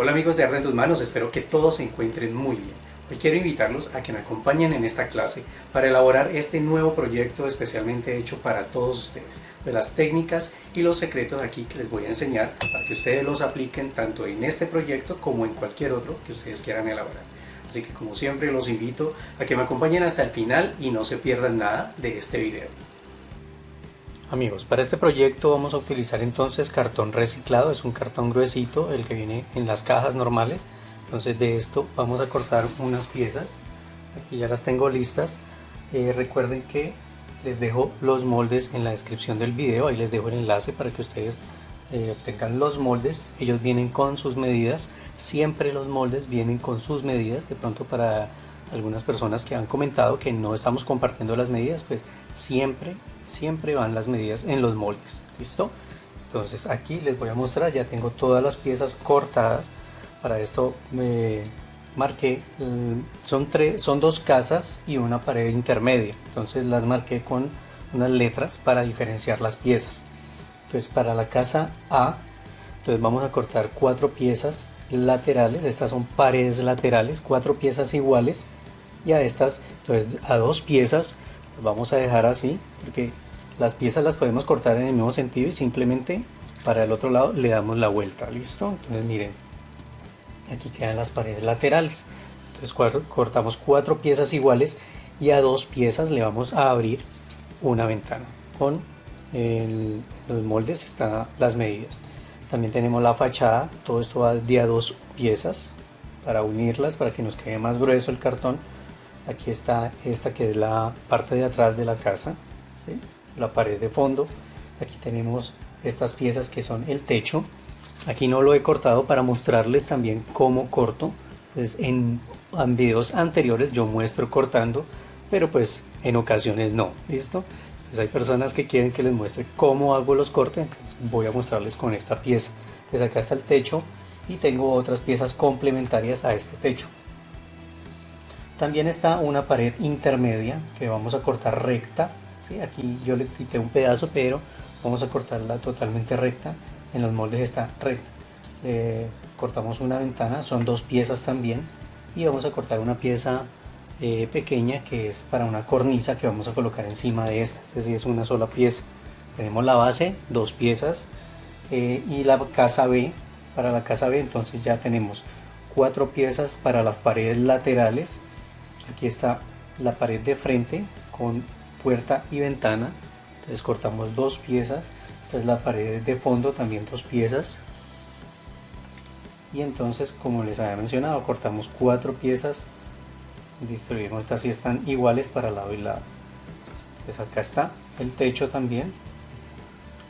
Hola amigos de Arte en tus manos, espero que todos se encuentren muy bien. Hoy quiero invitarlos a que me acompañen en esta clase para elaborar este nuevo proyecto especialmente hecho para todos ustedes, de las técnicas y los secretos aquí que les voy a enseñar para que ustedes los apliquen tanto en este proyecto como en cualquier otro que ustedes quieran elaborar. Así que como siempre los invito a que me acompañen hasta el final y no se pierdan nada de este video. Amigos, para este proyecto vamos a utilizar entonces cartón reciclado, es un cartón gruesito, el que viene en las cajas normales. Entonces de esto vamos a cortar unas piezas, aquí ya las tengo listas. Recuerden que les dejo los moldes en la descripción del video, ahí les dejo el enlace para que ustedes obtengan los moldes. Ellos vienen con sus medidas, siempre los moldes vienen con sus medidas. De pronto para algunas personas que han comentado que no estamos compartiendo las medidas, pues siempre van las medidas en los moldes. ¿Listo? Entonces aquí les voy a mostrar, ya tengo todas las piezas cortadas. Para esto me marqué, son dos casas y una pared intermedia, entonces las marqué con unas letras para diferenciar las piezas. Entonces para la casa A, entonces vamos a cortar 4 piezas laterales, estas son paredes laterales, 4 piezas iguales, y a estas, entonces a 2 piezas vamos a dejar así, porque las piezas las podemos cortar en el mismo sentido y simplemente para el otro lado le damos la vuelta. ¿Listo? Entonces miren, aquí quedan las paredes laterales. Entonces cortamos 4 piezas iguales y a 2 piezas le vamos a abrir una ventana. Con los moldes están las medidas. También tenemos la fachada, todo esto va de a 2 piezas para unirlas, para que nos quede más grueso el cartón. Aquí está esta que es la parte de atrás de la casa, ¿sí? La pared de fondo. Aquí tenemos estas piezas que son el techo. Aquí no lo he cortado para mostrarles también cómo corto. Pues en videos anteriores yo muestro cortando, pero pues en ocasiones no. ¿Listo? Pues hay personas que quieren que les muestre cómo hago los cortes, entonces voy a mostrarles con esta pieza. Pues acá está el techo y tengo otras piezas complementarias a este techo. También está una pared intermedia que vamos a cortar recta, ¿sí? Aquí yo le quité un pedazo, pero vamos a cortarla totalmente recta. En los moldes está recta. Cortamos una ventana, son 2 piezas también, y vamos a cortar una pieza pequeña que es para una cornisa que vamos a colocar encima de esta. Este sí es una sola pieza. Tenemos la base, 2 piezas, y la casa B. Para la casa B entonces ya tenemos 4 piezas para las paredes laterales. Aquí está la pared de frente con puerta y ventana, entonces cortamos 2 piezas. Esta es la pared de fondo, también 2 piezas. Y entonces, como les había mencionado, cortamos 4 piezas, distribuimos estas, si están iguales para lado y lado. Pues acá está el techo también,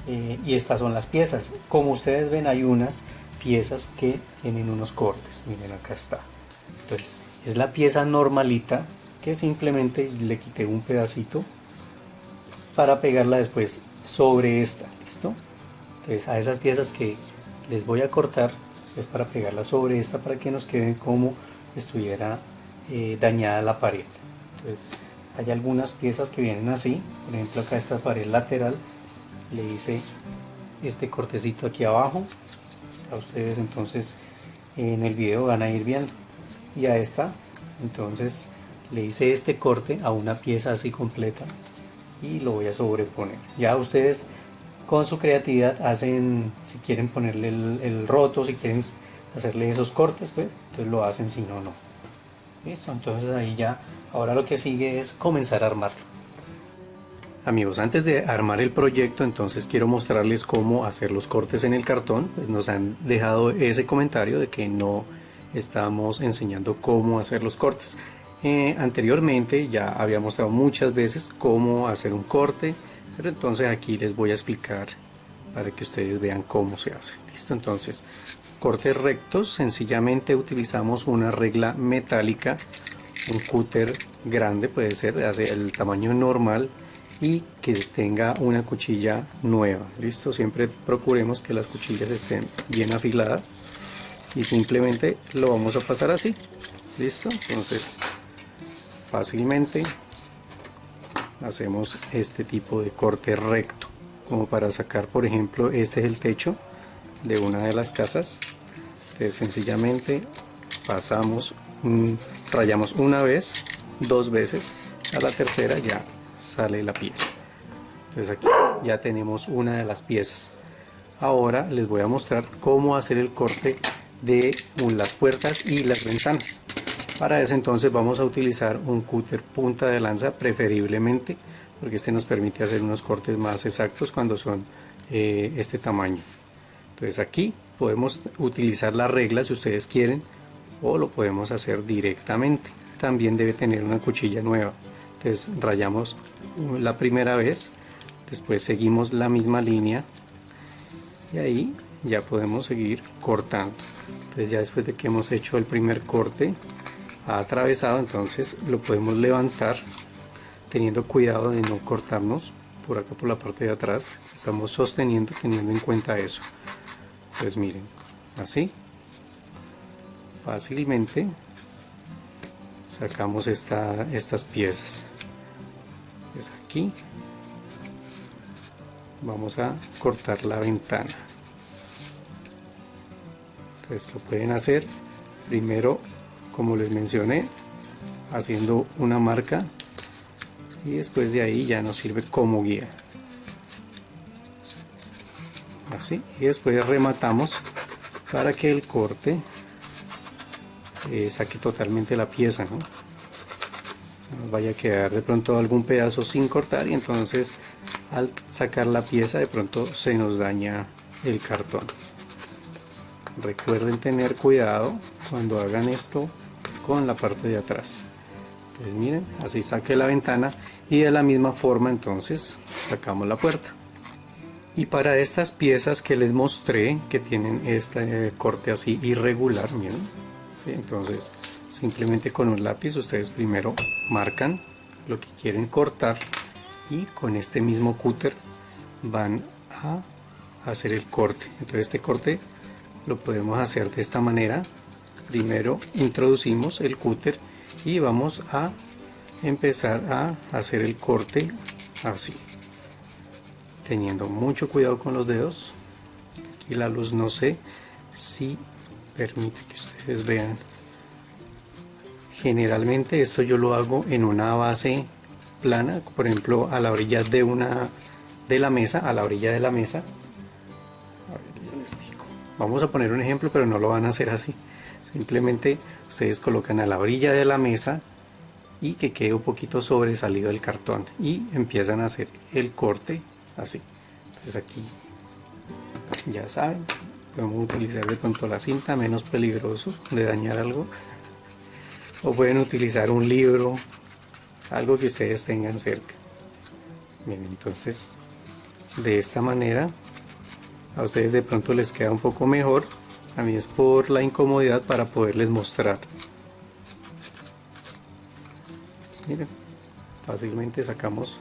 y estas son las piezas. Como ustedes ven, hay unas piezas que tienen unos cortes, miren acá está. Entonces es la pieza normalita que simplemente le quité un pedacito para pegarla después sobre esta. ¿Listo? Entonces a esas piezas que les voy a cortar es para pegarla sobre esta, para que nos queden como estuviera dañada la pared. Entonces hay algunas piezas que vienen así, por ejemplo acá esta pared lateral le hice este cortecito aquí abajo, a ustedes entonces en el video van a ir viendo. Y a esta entonces le hice este corte a una pieza así completa y lo voy a sobreponer. Ya ustedes con su creatividad hacen, si quieren ponerle el roto, si quieren hacerle esos cortes, pues entonces lo hacen, si no, no. Listo, entonces ahí ya, ahora lo que sigue es comenzar a armarlo. Amigos, antes de armar el proyecto, entonces quiero mostrarles cómo hacer los cortes en el cartón. Pues nos han dejado ese comentario de que no estamos enseñando cómo hacer los cortes. Anteriormente ya había mostrado muchas veces cómo hacer un corte, pero entonces aquí les voy a explicar para que ustedes vean cómo se hace. Listo, entonces cortes rectos, sencillamente utilizamos una regla metálica, un cúter grande, puede ser de el tamaño normal, y que tenga una cuchilla nueva. Listo, siempre procuremos que las cuchillas estén bien afiladas y simplemente lo vamos a pasar así. Listo, entonces fácilmente hacemos este tipo de corte recto, como para sacar, por ejemplo, este es el techo de una de las casas. Entonces sencillamente pasamos, rayamos una vez, dos veces, a la tercera ya sale la pieza. Entonces aquí ya tenemos una de las piezas. Ahora les voy a mostrar cómo hacer el corte de las puertas y las ventanas. Para eso entonces vamos a utilizar un cúter punta de lanza preferiblemente, porque este nos permite hacer unos cortes más exactos cuando son este tamaño. Entonces aquí podemos utilizar la regla si ustedes quieren, o lo podemos hacer directamente. También debe tener una cuchilla nueva. Entonces rayamos la primera vez, después seguimos la misma línea y ahí ya podemos seguir cortando. Entonces ya después de que hemos hecho el primer corte atravesado, entonces lo podemos levantar teniendo cuidado de no cortarnos por acá por la parte de atrás. Estamos sosteniendo teniendo en cuenta eso. Pues miren, así fácilmente sacamos estas piezas. Pues aquí vamos a cortar la ventana. Entonces lo pueden hacer primero, como les mencioné, haciendo una marca, y después de ahí ya nos sirve como guía. Así, y después rematamos para que el corte saque totalmente la pieza, ¿no? No vaya a quedar de pronto algún pedazo sin cortar, y entonces al sacar la pieza de pronto se nos daña el cartón. Recuerden tener cuidado cuando hagan esto con la parte de atrás. Entonces miren, así saqué la ventana, y de la misma forma entonces sacamos la puerta. Y para estas piezas que les mostré, que tienen este corte así irregular, miren, ¿sí? Entonces simplemente con un lápiz ustedes primero marcan lo que quieren cortar, y con este mismo cúter van a hacer el corte. Entonces este corte lo podemos hacer de esta manera. Primero introducimos el cúter y vamos a empezar a hacer el corte así, teniendo mucho cuidado con los dedos. Aquí la luz no sé si permite que ustedes vean. Generalmente esto yo lo hago en una base plana, por ejemplo a la orilla de la mesa, a la orilla de la mesa. A ver, yo les digo. Vamos a poner un ejemplo, pero no lo van a hacer así. Simplemente ustedes colocan a la orilla de la mesa y que quede un poquito sobresalido el cartón, y empiezan a hacer el corte así. Entonces aquí ya saben, podemos utilizar de pronto la cinta, menos peligroso de dañar algo, o pueden utilizar un libro, algo que ustedes tengan cerca. Bien, entonces de esta manera a ustedes de pronto les queda un poco mejor. A mí es por la incomodidad para poderles mostrar. Miren, fácilmente sacamos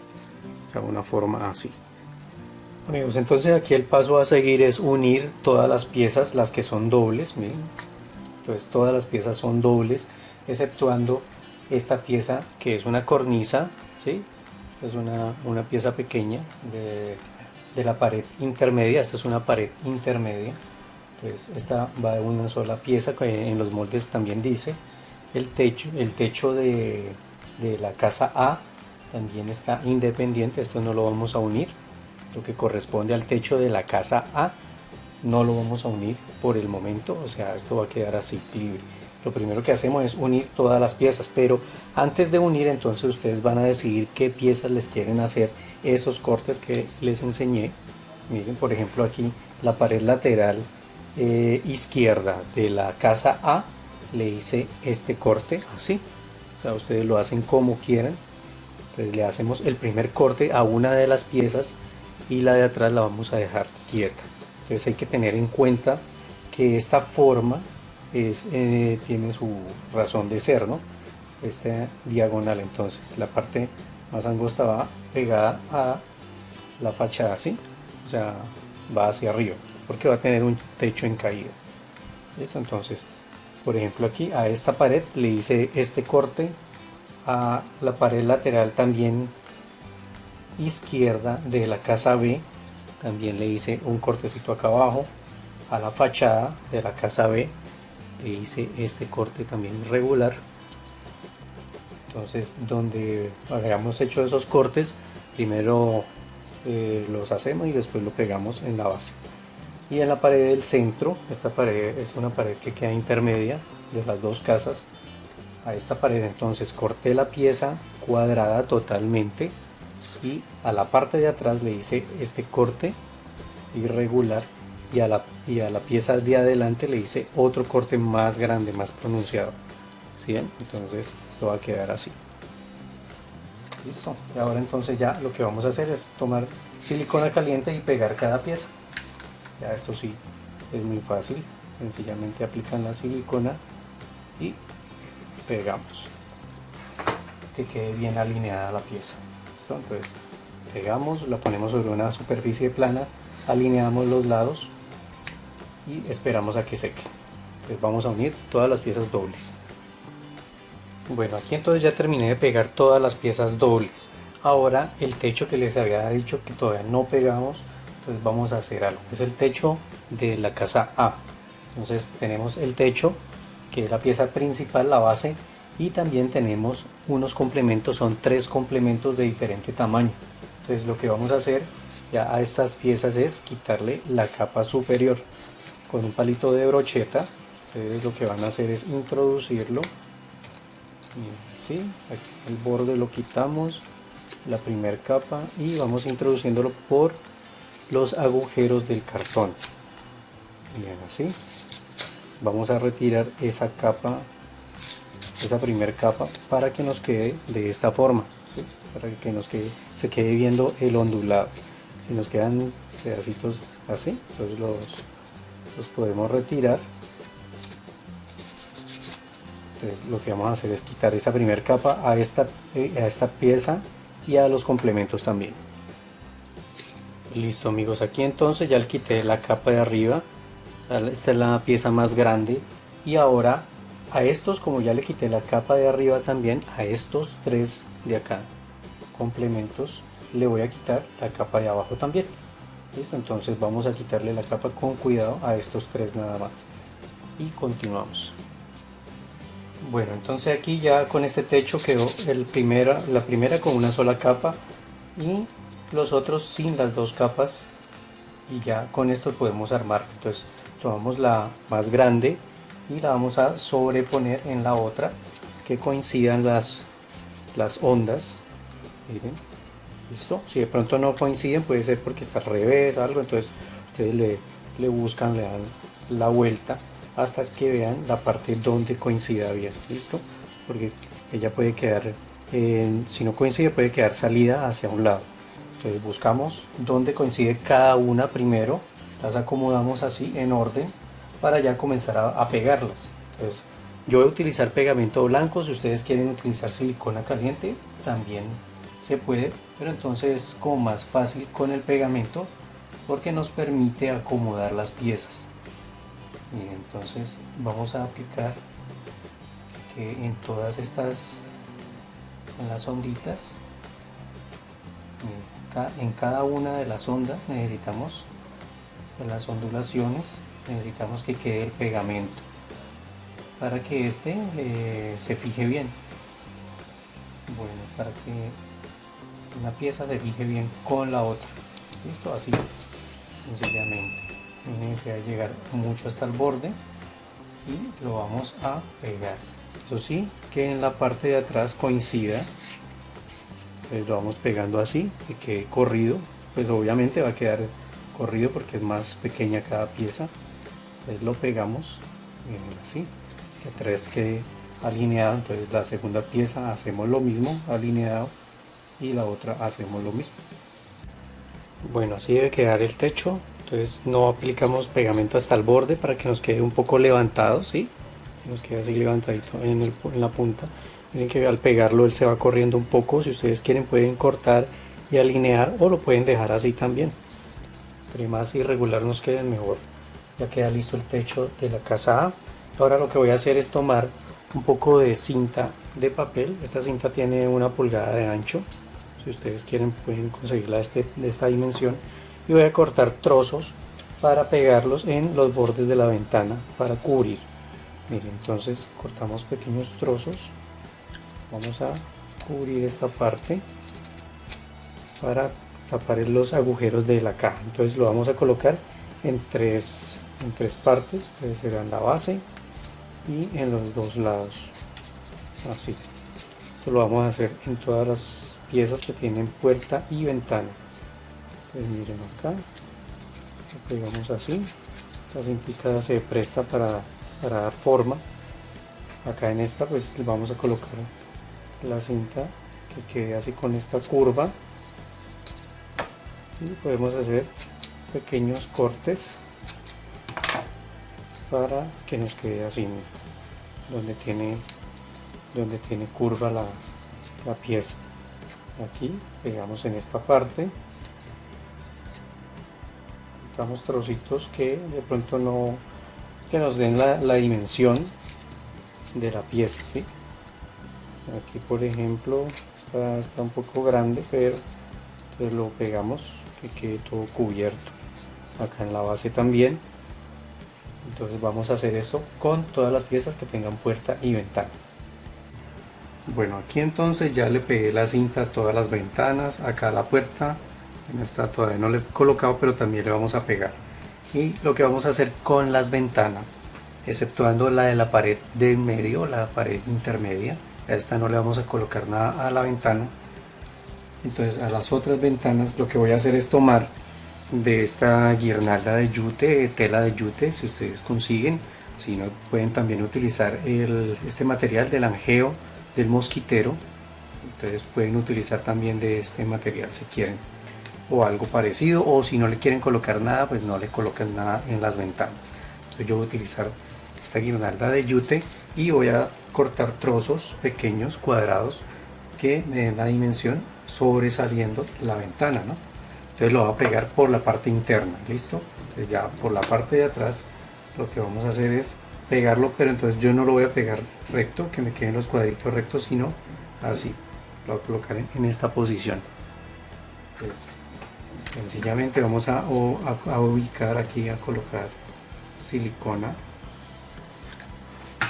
de una forma así. Amigos, entonces aquí el paso a seguir es unir todas las piezas, las que son dobles. Miren, entonces todas las piezas son dobles, exceptuando esta pieza que es una cornisa, ¿sí? Esta es una pieza pequeña de la pared intermedia. Esta es una pared intermedia. Entonces esta va de una sola pieza, que en los moldes también dice. El techo de la casa A también está independiente. Esto no lo vamos a unir. Lo que corresponde al techo de la casa A no lo vamos a unir por el momento. O sea, esto va a quedar así libre. Lo primero que hacemos es unir todas las piezas, pero antes de unir entonces ustedes van a decidir qué piezas les quieren hacer esos cortes que les enseñé. Miren, por ejemplo, aquí la pared lateral izquierda de la casa A le hice este corte así. O sea, ustedes lo hacen como quieran. Entonces le hacemos el primer corte a una de las piezas, y la de atrás la vamos a dejar quieta. Entonces hay que tener en cuenta que esta forma tiene su razón de ser, ¿no? Esta diagonal, entonces la parte más angosta va pegada a la fachada, ¿sí? O sea, va hacia arriba, porque va a tener un techo en caída. ¿Listo? Entonces, por ejemplo, aquí a esta pared le hice este corte, a la pared lateral también izquierda de la casa B también le hice un cortecito acá abajo, a la fachada de la casa B le hice este corte también irregular. Entonces donde hayamos hecho esos cortes, primero los hacemos y después lo pegamos en la base. Y en la pared del centro, esta pared es una pared que queda intermedia de las dos casas, a esta pared entonces corté la pieza cuadrada totalmente y a la parte de atrás le hice este corte irregular y a la pieza de adelante le hice otro corte más grande, más pronunciado. ¿Sí ven? Entonces esto va a quedar así. Listo. Y ahora entonces ya lo que vamos a hacer es tomar silicona caliente y pegar cada pieza. Ya esto sí es muy fácil. Sencillamente aplican la silicona y pegamos. Que quede bien alineada la pieza. ¿Listo? Entonces pegamos, la ponemos sobre una superficie plana, alineamos los lados y esperamos a que seque. Entonces vamos a unir todas las piezas dobles. Bueno, aquí entonces ya terminé de pegar todas las piezas dobles. Ahora el techo que les había dicho que todavía no pegamos, entonces vamos a hacer algo. Es el techo de la casa A. Entonces tenemos el techo, que es la pieza principal, la base, y también tenemos unos complementos, son 3 complementos de diferente tamaño. Entonces lo que vamos a hacer ya a estas piezas es quitarle la capa superior con un palito de brocheta. Ustedes lo que van a hacer es introducirlo. ¿Sí? Aquí el borde lo quitamos, la primera capa, y vamos introduciéndolo por los agujeros del cartón. Bien, así. Vamos a retirar esa capa, esa primera capa, para que nos quede de esta forma, ¿sí? Para que se quede viendo el ondulado. Si nos quedan pedacitos así, entonces los podemos retirar. Entonces lo que vamos a hacer es quitar esa primera capa a esta pieza y a los complementos también. Listo amigos, aquí entonces ya le quité la capa de arriba. Esta es la pieza más grande, y ahora a estos, como ya le quité la capa de arriba también, a estos 3 de acá complementos le voy a quitar la capa de abajo también. Listo, entonces vamos a quitarle la capa con cuidado a estos 3 nada más y continuamos. Bueno, entonces aquí ya con este techo quedó la primera con una sola capa y los otros sin las 2 capas, y ya con esto podemos armar. Entonces tomamos la más grande y la vamos a sobreponer en la otra, que coincidan las ondas. Miren, listo. Si de pronto no coinciden, puede ser porque está al revés o algo, entonces ustedes le buscan, le dan la vuelta hasta que vean la parte donde coincida bien. Listo, porque ella puede quedar, si no coincide, puede quedar salida hacia un lado. Entonces buscamos donde coincide cada una primero, las acomodamos así en orden para ya comenzar a pegarlas. Entonces yo voy a utilizar pegamento blanco. Si ustedes quieren utilizar silicona caliente también se puede, pero entonces es como más fácil con el pegamento porque nos permite acomodar las piezas. Bien, entonces vamos a aplicar que en todas estas, en las onditas, en cada una de las ondas necesitamos, en las ondulaciones necesitamos que quede el pegamento para que este se fije bien. Bueno, para que una pieza se fije bien con la otra. Listo, así sencillamente. No necesita llegar mucho hasta el borde y lo vamos a pegar. Eso sí, que en la parte de atrás coincida. Entonces lo vamos pegando así, que quede corrido. Pues obviamente va a quedar corrido porque es más pequeña cada pieza. Entonces lo pegamos así, que atrás quede alineado. Entonces la segunda pieza hacemos lo mismo, alineado, y la otra hacemos lo mismo. Bueno, así debe quedar el techo. Entonces no aplicamos pegamento hasta el borde para que nos quede un poco levantado, ¿sí? Nos queda así levantadito en la punta. Miren que al pegarlo él se va corriendo un poco. Si ustedes quieren pueden cortar y alinear, o lo pueden dejar así también. Entre más irregular nos quede mejor. Ya queda listo el techo de la casa A. Ahora lo que voy a hacer es tomar un poco de cinta de papel. Esta cinta tiene 1 pulgada de ancho. Si ustedes quieren pueden conseguirla de esta dimensión. Y voy a cortar trozos para pegarlos en los bordes de la ventana para cubrir. Miren, entonces cortamos pequeños trozos, vamos a cubrir esta parte para tapar los agujeros de la caja. Entonces lo vamos a colocar en tres partes, que serán la base y en los dos lados, así. Esto lo vamos a hacer en todas las piezas que tienen puerta y ventana. Entonces miren acá, lo pegamos así, esta cintica se presta para dar forma. Acá en esta pues vamos a colocar la cinta que quede así con esta curva y podemos hacer pequeños cortes para que nos quede así, donde tiene curva la pieza. Aquí pegamos en esta parte, quitamos trocitos que de pronto no, que nos den la dimensión de la pieza, ¿sí? Aquí por ejemplo está un poco grande, pero entonces lo pegamos que quede todo cubierto. Acá en la base también. Entonces vamos a hacer esto con todas las piezas que tengan puerta y ventana. Bueno, aquí entonces ya le pegué la cinta a todas las ventanas. Acá la puerta, en esta todavía no le he colocado, pero también le vamos a pegar. Y lo que vamos a hacer con las ventanas, exceptuando la de la pared de en medio, la pared intermedia, a esta no le vamos a colocar nada a la ventana. Entonces a las otras ventanas lo que voy a hacer es tomar de esta guirnalda de yute, tela de yute, si ustedes consiguen. Si no, pueden también utilizar este material del angeo del mosquitero. Entonces pueden utilizar también de este material si quieren, o algo parecido, o si no le quieren colocar nada, pues no le colocan nada en las ventanas. Entonces yo voy a utilizar esta guirnalda de yute y voy a cortar trozos pequeños, cuadrados, que me den la dimensión sobresaliendo la ventana, ¿no? Entonces lo voy a pegar por la parte interna, ¿listo? Entonces ya por la parte de atrás lo que vamos a hacer es pegarlo, pero entonces yo no lo voy a pegar recto, que me queden los cuadritos rectos, sino así. Lo voy a colocar en esta posición. Pues sencillamente vamos a ubicar aquí, a colocar silicona,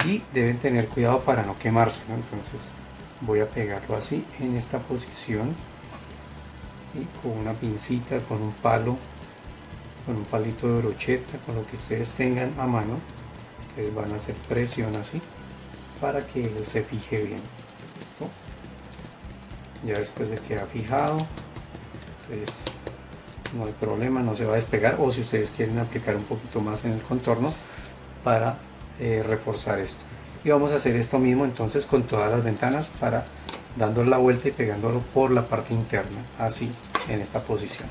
y deben tener cuidado para no quemarse, ¿no? Entonces voy a pegarlo así en esta posición y con una pincita, con un palo, con un palito de brocheta, con lo que ustedes tengan a mano. Entonces van a hacer presión así para que él se fije bien. ¿Listo? Ya después de que ha fijado, entonces no hay problema, no se va a despegar, o si ustedes quieren aplicar un poquito más en el contorno para reforzar esto. Y vamos a hacer esto mismo entonces con todas las ventanas, para dándole la vuelta y pegándolo por la parte interna, así, en esta posición.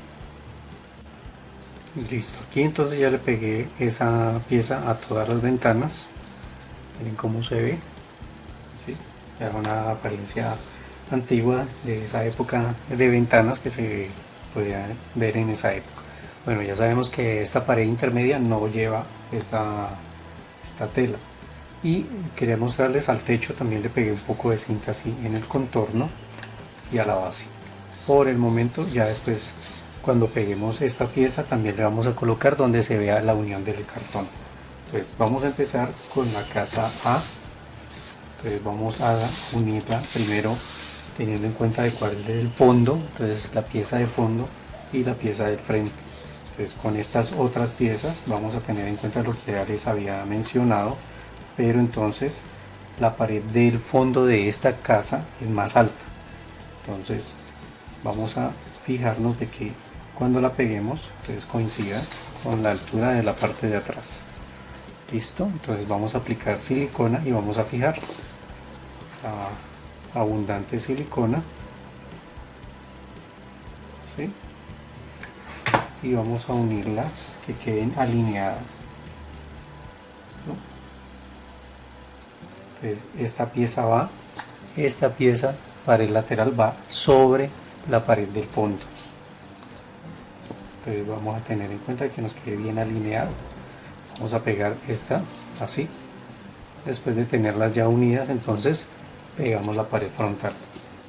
Listo, aquí entonces ya le pegué esa pieza a todas las ventanas. Miren cómo se ve, ¿sí? Ya una apariencia antigua de esa época de ventanas que se podía ver en esa época. Bueno, ya sabemos que esta pared intermedia no lleva esta tela, y quería mostrarles al techo también le pegué un poco de cinta así en el contorno y a la base. Por el momento, ya después cuando peguemos esta pieza también le vamos a colocar donde se vea la unión del cartón. Entonces vamos a empezar con la casa A. Entonces vamos a unirla primero teniendo en cuenta de cuál es el fondo, entonces la pieza de fondo y la pieza del frente. Entonces con estas otras piezas vamos a tener en cuenta lo que ya les había mencionado, pero entonces la pared del fondo de esta casa es más alta. Entonces vamos a fijarnos de que cuando la peguemos entonces coincida con la altura de la parte de atrás. Listo, entonces vamos a aplicar silicona y vamos a fijar abundante silicona, ¿sí? Y vamos a unirlas que queden alineadas, ¿no? Entonces esta pieza pared lateral va sobre la pared del fondo. Entonces vamos a tener en cuenta que nos quede bien alineado. Vamos a pegar esta así. Después de tenerlas ya unidas, entonces pegamos la pared frontal,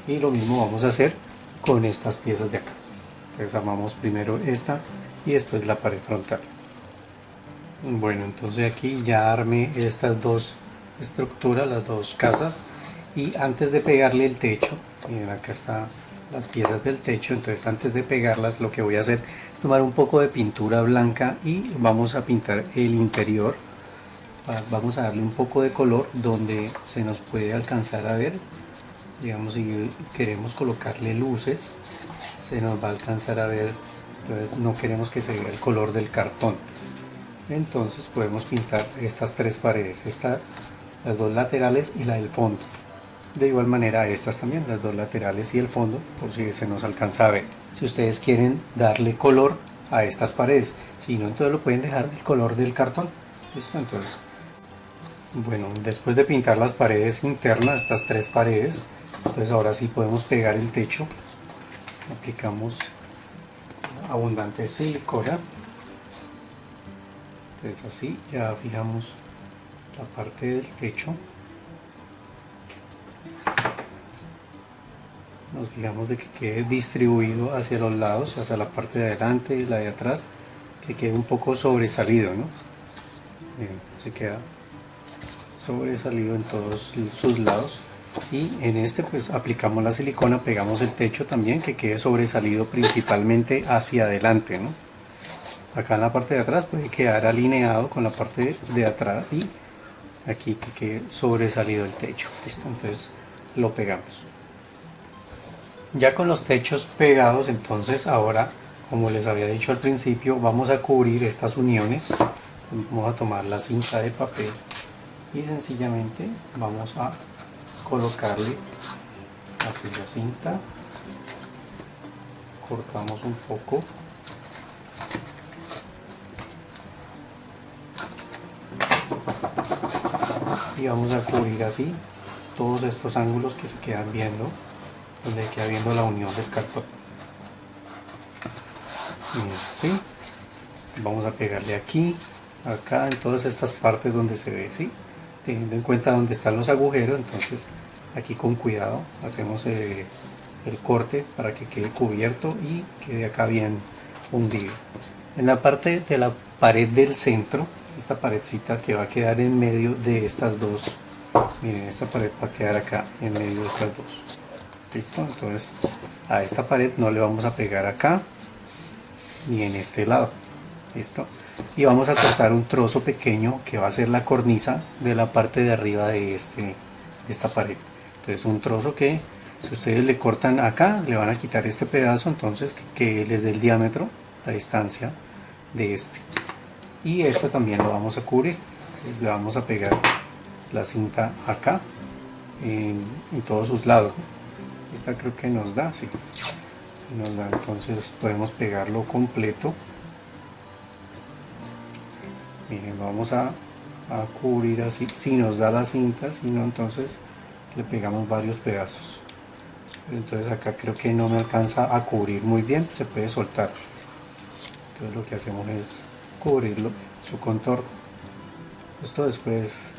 y lo mismo vamos a hacer con estas piezas de acá. Entonces armamos primero esta y después la pared frontal. Bueno, entonces aquí ya armé estas dos estructura, las dos casas, y antes de pegarle el techo, miren acá están las piezas del techo, entonces antes de pegarlas lo que voy a hacer es tomar un poco de pintura blanca y vamos a pintar el interior. Vamos a darle un poco de color donde se nos puede alcanzar a ver, digamos, si queremos colocarle luces se nos va a alcanzar a ver, entonces no queremos que se vea el color del cartón. Entonces podemos pintar estas tres paredes, las dos laterales y la del fondo. De igual manera estas también, las dos laterales y el fondo, por si se nos alcanza a ver. Si ustedes quieren darle color a estas paredes, si no, entonces lo pueden dejar del color del cartón. ¿Listo? Entonces, bueno, después de pintar las paredes internas, estas tres paredes, entonces ahora sí podemos pegar el techo. Aplicamos abundante silicona, entonces así ya fijamos la parte del techo, nos fijamos de que quede distribuido hacia los lados, hacia la parte de adelante y la de atrás, que quede un poco sobresalido, ¿no? Bien, así queda sobresalido en todos sus lados. Y en este pues aplicamos la silicona, pegamos el techo también, que quede sobresalido principalmente hacia adelante, ¿no? Acá en la parte de atrás puede quedar alineado con la parte de atrás y aquí que quede sobresalido el techo. ¿Listo? Entonces lo pegamos. Ya con los techos pegados, entonces ahora, como les había dicho al principio, vamos a cubrir estas uniones. Vamos a tomar la cinta de papel y sencillamente vamos a colocarle así la cinta, cortamos un poco y vamos a cubrir así todos estos ángulos que se quedan viendo, donde queda viendo la unión del cartón. ¿Sí? Vamos a pegarle aquí, acá, en todas estas partes donde se ve, ¿sí? Teniendo en cuenta dónde están los agujeros, entonces aquí con cuidado hacemos el corte para que quede cubierto y quede acá bien hundido. En la parte de la pared del centro, esta paredcita que va a quedar en medio de estas dos, miren, esta pared va a quedar acá en medio de estas dos. ¿Listo? Entonces a esta pared no le vamos a pegar acá ni en este lado. ¿Listo? Y vamos a cortar un trozo pequeño que va a ser la cornisa de la parte de arriba de esta pared. Entonces un trozo que si ustedes le cortan acá le van a quitar este pedazo, entonces que les dé el diámetro, la distancia de este. Y esto también lo vamos a cubrir. Entonces le vamos a pegar la cinta acá en todos sus lados, ¿no? Esta creo que nos da, sí, sí nos da, entonces podemos pegarlo completo. Miren, vamos a cubrir así, si nos da la cinta, si no entonces le pegamos varios pedazos. Pero entonces acá creo que no me alcanza a cubrir muy bien, se puede soltar. Entonces lo que hacemos es cubrirlo, su contorno. Esto después,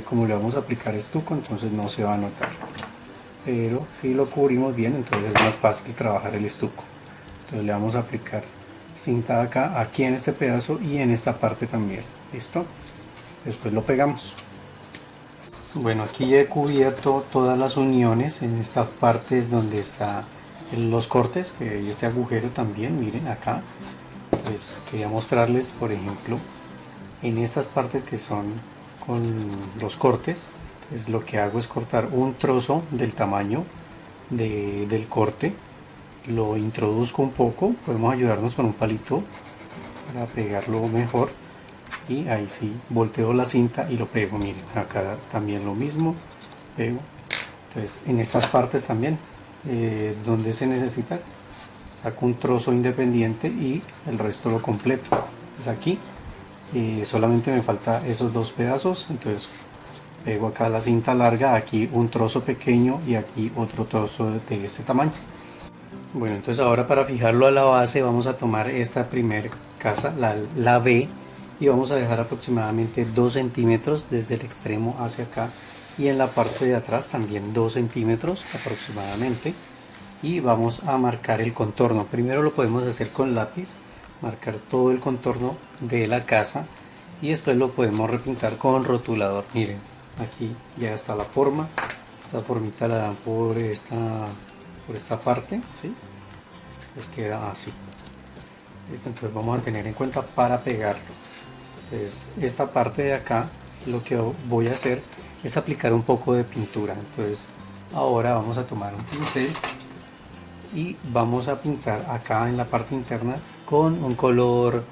como le vamos a aplicar estuco, entonces no se va a notar. Pero si lo cubrimos bien, entonces es más fácil trabajar el estuco. Entonces le vamos a aplicar cinta acá, aquí en este pedazo y en esta parte también. ¿Listo? Después lo pegamos. Bueno, aquí ya he cubierto todas las uniones en estas partes donde están los cortes, que hay este agujero también, miren acá. Pues quería mostrarles, por ejemplo, en estas partes que son con los cortes. Entonces lo que hago es cortar un trozo del tamaño del corte, lo introduzco un poco, podemos ayudarnos con un palito para pegarlo mejor y ahí sí volteo la cinta y lo pego. Miren, acá también lo mismo, pego. Entonces en estas partes también donde se necesita saco un trozo independiente y el resto lo completo. Es aquí solamente me falta esos dos pedazos, entonces pego acá la cinta larga, aquí un trozo pequeño y aquí otro trozo de este tamaño. Bueno, entonces ahora para fijarlo a la base vamos a tomar esta primera casa, la B, y vamos a dejar aproximadamente 2 centímetros desde el extremo hacia acá y en la parte de atrás también 2 centímetros aproximadamente, y vamos a marcar el contorno. Primero lo podemos hacer con lápiz, marcar todo el contorno de la casa y después lo podemos repintar con rotulador. Miren, aquí ya está la forma. Esta formita la dan por esta parte, ¿sí? Les queda así. ¿Listo? Entonces vamos a tener en cuenta para pegarlo. Entonces esta parte de acá, lo que voy a hacer es aplicar un poco de pintura. Entonces ahora vamos a tomar un pincel y vamos a pintar acá en la parte interna con un color,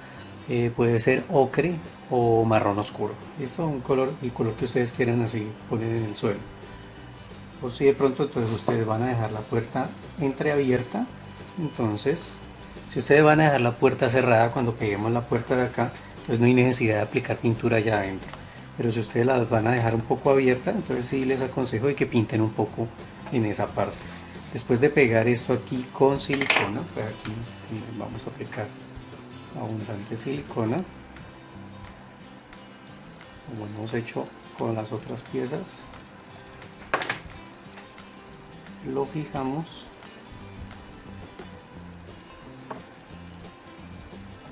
puede ser ocre o marrón oscuro. ¿Listo? Un color, el color que ustedes quieran, así poner en el suelo. Por si de pronto entonces ustedes van a dejar la puerta entreabierta, entonces si ustedes van a dejar la puerta cerrada cuando peguemos la puerta de acá, entonces no hay necesidad de aplicar pintura allá adentro. Pero si ustedes las van a dejar un poco abierta, entonces sí les aconsejo de que pinten un poco en esa parte. Después de pegar esto aquí con silicona, pues aquí miren, vamos a aplicar abundante silicona, como hemos hecho con las otras piezas. Lo fijamos.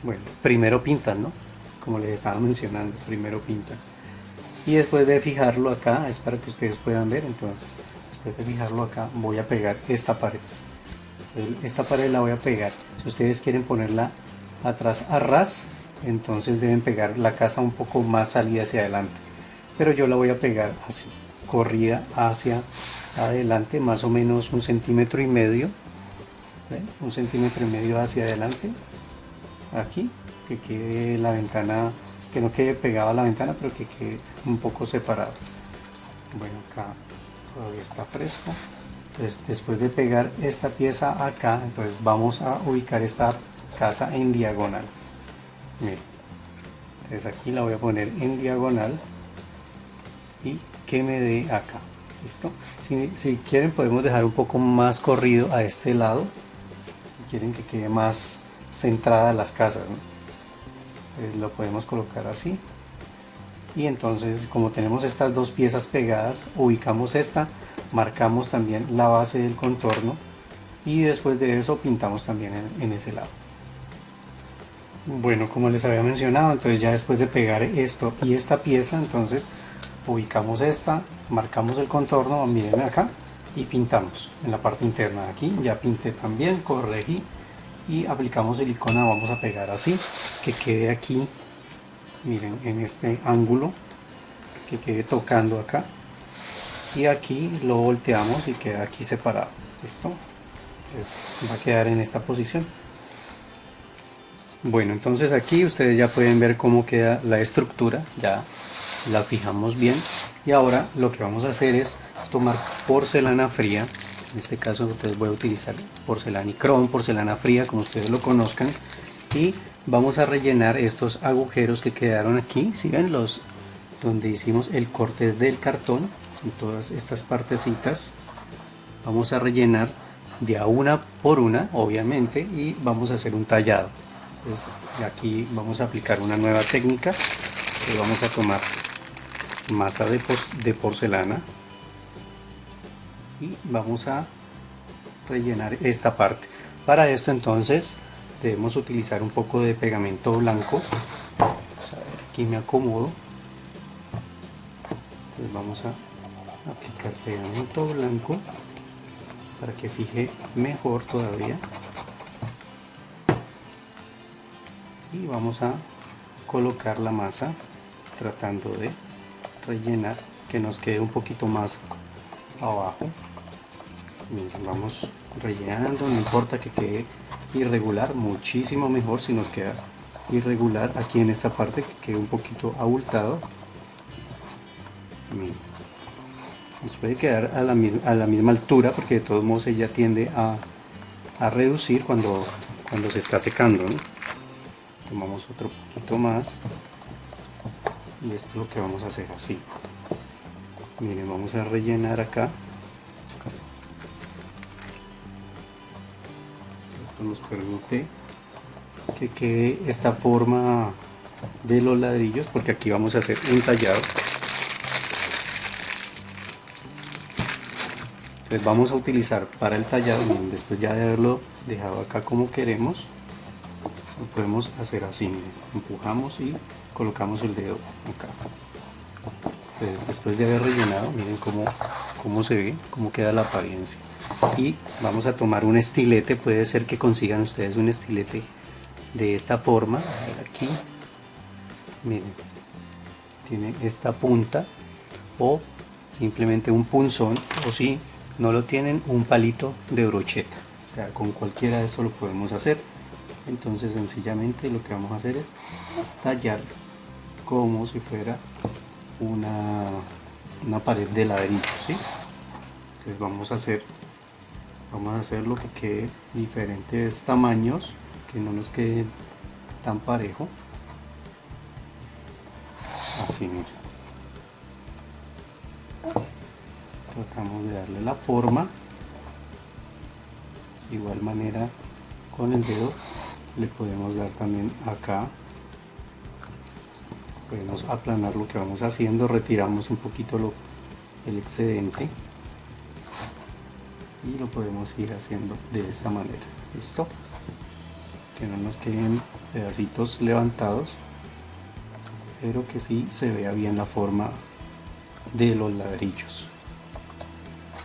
Bueno, primero pintan, ¿no? Como les estaba mencionando, primero pintan. Y después de fijarlo acá, es para que ustedes puedan ver, entonces, después de fijarlo acá, voy a pegar esta pared. Esta pared la voy a pegar. Si ustedes quieren ponerla atrás a ras, entonces deben pegar la casa un poco más salida hacia adelante. Pero yo la voy a pegar así, corrida hacia adelante, más o menos 1,5 centímetros, ¿ven? 1,5 centímetros hacia adelante, aquí, que quede la ventana, que no quede pegada a la ventana, pero que quede un poco separado. Bueno, acá todavía está fresco. Entonces después de pegar esta pieza acá, entonces vamos a ubicar esta casa en diagonal. Miren, entonces aquí la voy a poner en diagonal y que me dé acá. ¿Listo? Si quieren podemos dejar un poco más corrido a este lado, si quieren que quede más centrada las casas, ¿no? Lo podemos colocar así. Y entonces, como tenemos estas dos piezas pegadas, ubicamos esta, marcamos también la base del contorno y después de eso pintamos también en ese lado. Bueno, como les había mencionado, entonces ya después de pegar esto y esta pieza, entonces ubicamos esta, marcamos el contorno, miren acá, y pintamos en la parte interna. Aquí ya pinté también, corregí y aplicamos silicona. Vamos a pegar así, que quede aquí, miren, en este ángulo, que quede tocando acá, y aquí lo volteamos y queda aquí separado. ¿Listo? Entonces va a quedar en esta posición. Bueno, entonces aquí ustedes ya pueden ver cómo queda la estructura, ya la fijamos bien. Y ahora lo que vamos a hacer es tomar porcelana fría. En este caso entonces voy a utilizar porcelanicrón, porcelana fría, como ustedes lo conozcan, y vamos a rellenar estos agujeros que quedaron aquí. Si ven, los donde hicimos el corte del cartón, en todas estas partecitas vamos a rellenar de a una por una, obviamente, y vamos a hacer un tallado. Entonces aquí vamos a aplicar una nueva técnica, que vamos a tomar masa de porcelana y vamos a rellenar esta parte. Para esto entonces debemos utilizar un poco de pegamento blanco. Vamos a ver, aquí me acomodo. Entonces vamos a aplicar pegamento blanco para que fije mejor todavía, y vamos a colocar la masa tratando de rellenar que nos quede un poquito más abajo. Miren, vamos rellenando, no importa que quede irregular, muchísimo mejor si nos queda irregular aquí en esta parte, que quede un poquito abultado. Miren, nos puede quedar a la misma altura, porque de todos modos ella tiende a reducir cuando se está secando, ¿no? Tomamos otro poquito más y esto es lo que vamos a hacer así. Miren, vamos a rellenar acá. Esto nos permite que quede esta forma de los ladrillos, porque aquí vamos a hacer un tallado. Entonces vamos a utilizar para el tallado, miren, después ya de haberlo dejado acá como queremos, lo podemos hacer así, miren, empujamos y colocamos el dedo acá. Entonces, después de haber rellenado, miren cómo se ve, cómo queda la apariencia. Y vamos a tomar un estilete. Puede ser que consigan ustedes un estilete de esta forma. Aquí, miren, tiene esta punta, o simplemente un punzón, o si no lo tienen, un palito de brocheta. O sea, con cualquiera de eso lo podemos hacer. Entonces sencillamente lo que vamos a hacer es tallar como si fuera una pared de ladrillo, ¿sí? Entonces vamos a hacerlo que quede diferentes tamaños, que no nos quede tan parejo. Así, miren. Tratamos de darle la forma. De igual manera, con el dedo le podemos dar también acá. Podemos aplanar lo que vamos haciendo, retiramos un poquito el excedente y lo podemos ir haciendo de esta manera. ¿Listo? Que no nos queden pedacitos levantados, pero que sí se vea bien la forma de los ladrillos.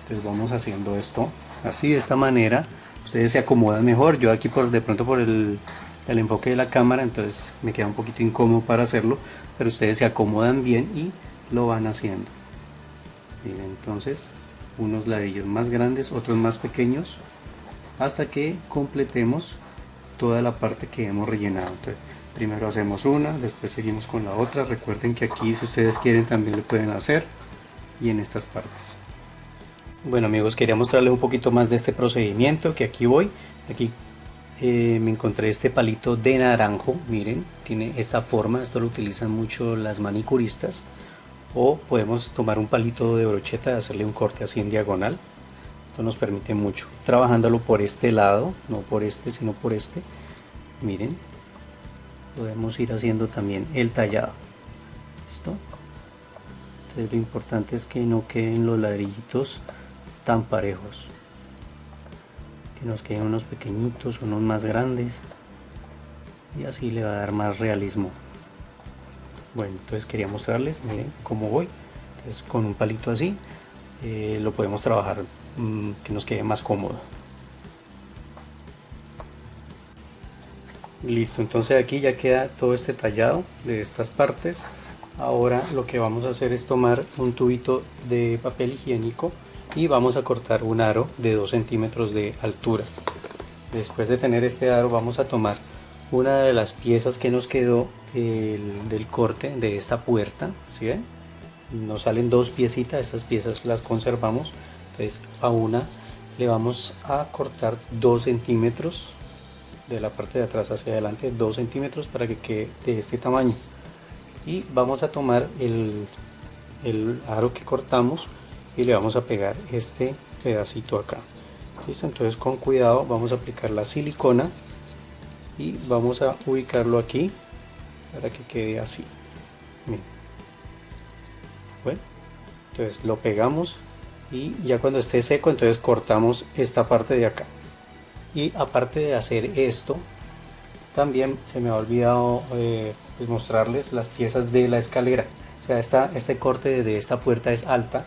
Entonces vamos haciendo esto así, de esta manera. Ustedes se acomodan mejor. Yo aquí de pronto por el enfoque de la cámara, entonces me queda un poquito incómodo para hacerlo, pero ustedes se acomodan bien y lo van haciendo. Bien, entonces unos ladrillos más grandes, otros más pequeños, hasta que completemos toda la parte que hemos rellenado. Entonces primero hacemos una, después seguimos con la otra. Recuerden que aquí, si ustedes quieren, también lo pueden hacer, y en estas partes. Bueno amigos, quería mostrarles un poquito más de este procedimiento, que aquí voy. Aquí me encontré este palito de naranjo, miren, tiene esta forma. Esto lo utilizan mucho las manicuristas, o podemos tomar un palito de brocheta y hacerle un corte así en diagonal. Esto nos permite mucho, trabajándolo por este lado, no por este sino por este. Miren, podemos ir haciendo también el tallado. ¿Listo? Entonces lo importante es que no queden los ladrillitos tan parejos, que nos queden unos pequeñitos, unos más grandes, y así le va a dar más realismo. Bueno, entonces quería mostrarles, miren cómo voy. Entonces con un palito así lo podemos trabajar, que nos quede más cómodo. Listo, entonces aquí ya queda todo este tallado de estas partes. Ahora lo que vamos a hacer es tomar un tubito de papel higiénico y vamos a cortar un aro de 2 centímetros de altura. Después de tener este aro, vamos a tomar una de las piezas que nos quedó del corte de esta puerta. ¿Sí ven? Nos salen dos piecitas, estas piezas las conservamos. Entonces a una le vamos a cortar 2 centímetros de la parte de atrás hacia adelante, 2 centímetros, para que quede de este tamaño. Y vamos a tomar el aro que cortamos y le vamos a pegar este pedacito acá. ¿Listo? Entonces con cuidado vamos a aplicar la silicona y vamos a ubicarlo aquí para que quede así. Bien. Bueno, entonces lo pegamos y ya cuando esté seco, entonces cortamos esta parte de acá. Y aparte de hacer esto, también se me ha olvidado pues mostrarles las piezas de la escalera. O sea, este corte de esta puerta es alta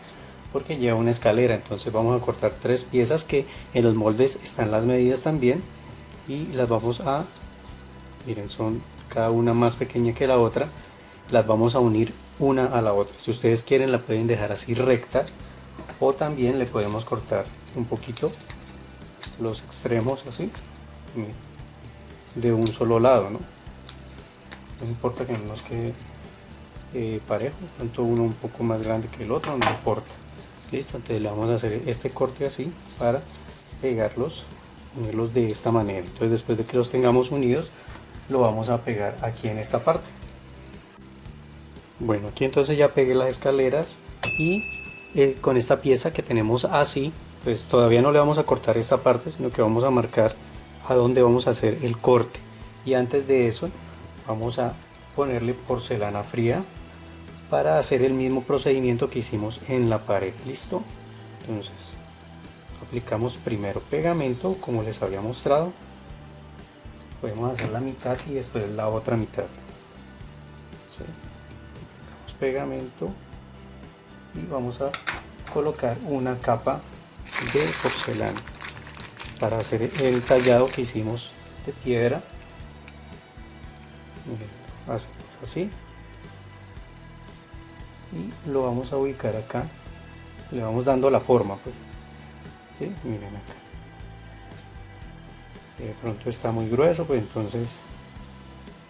porque lleva una escalera. Entonces vamos a cortar 3 piezas que en los moldes están las medidas también, y las vamos a, miren, son cada una más pequeña que la otra. Las vamos a unir una a la otra. Si ustedes quieren, la pueden dejar así recta, o también le podemos cortar un poquito los extremos así, miren, de un solo lado, ¿no? No importa que no nos quede parejo, tanto uno un poco más grande que el otro, no importa. Listo, entonces le vamos a hacer este corte así para pegarlos, unirlos de esta manera. Entonces después de que los tengamos unidos, lo vamos a pegar aquí en esta parte. Bueno, aquí entonces ya pegué las escaleras, y con esta pieza que tenemos así, pues todavía no le vamos a cortar esta parte, sino que vamos a marcar a dónde vamos a hacer el corte. Y antes de eso vamos a ponerle porcelana fría para hacer el mismo procedimiento que hicimos en la pared. Listo, entonces aplicamos primero pegamento, como les había mostrado. Podemos hacer la mitad y después la otra mitad. ¿Sí? Aplicamos pegamento y vamos a colocar una capa de porcelana para hacer el tallado que hicimos de piedra. Miren, hacemos así y lo vamos a ubicar acá, le vamos dando la forma, pues, ¿sí? Miren acá, si de pronto está muy grueso, pues entonces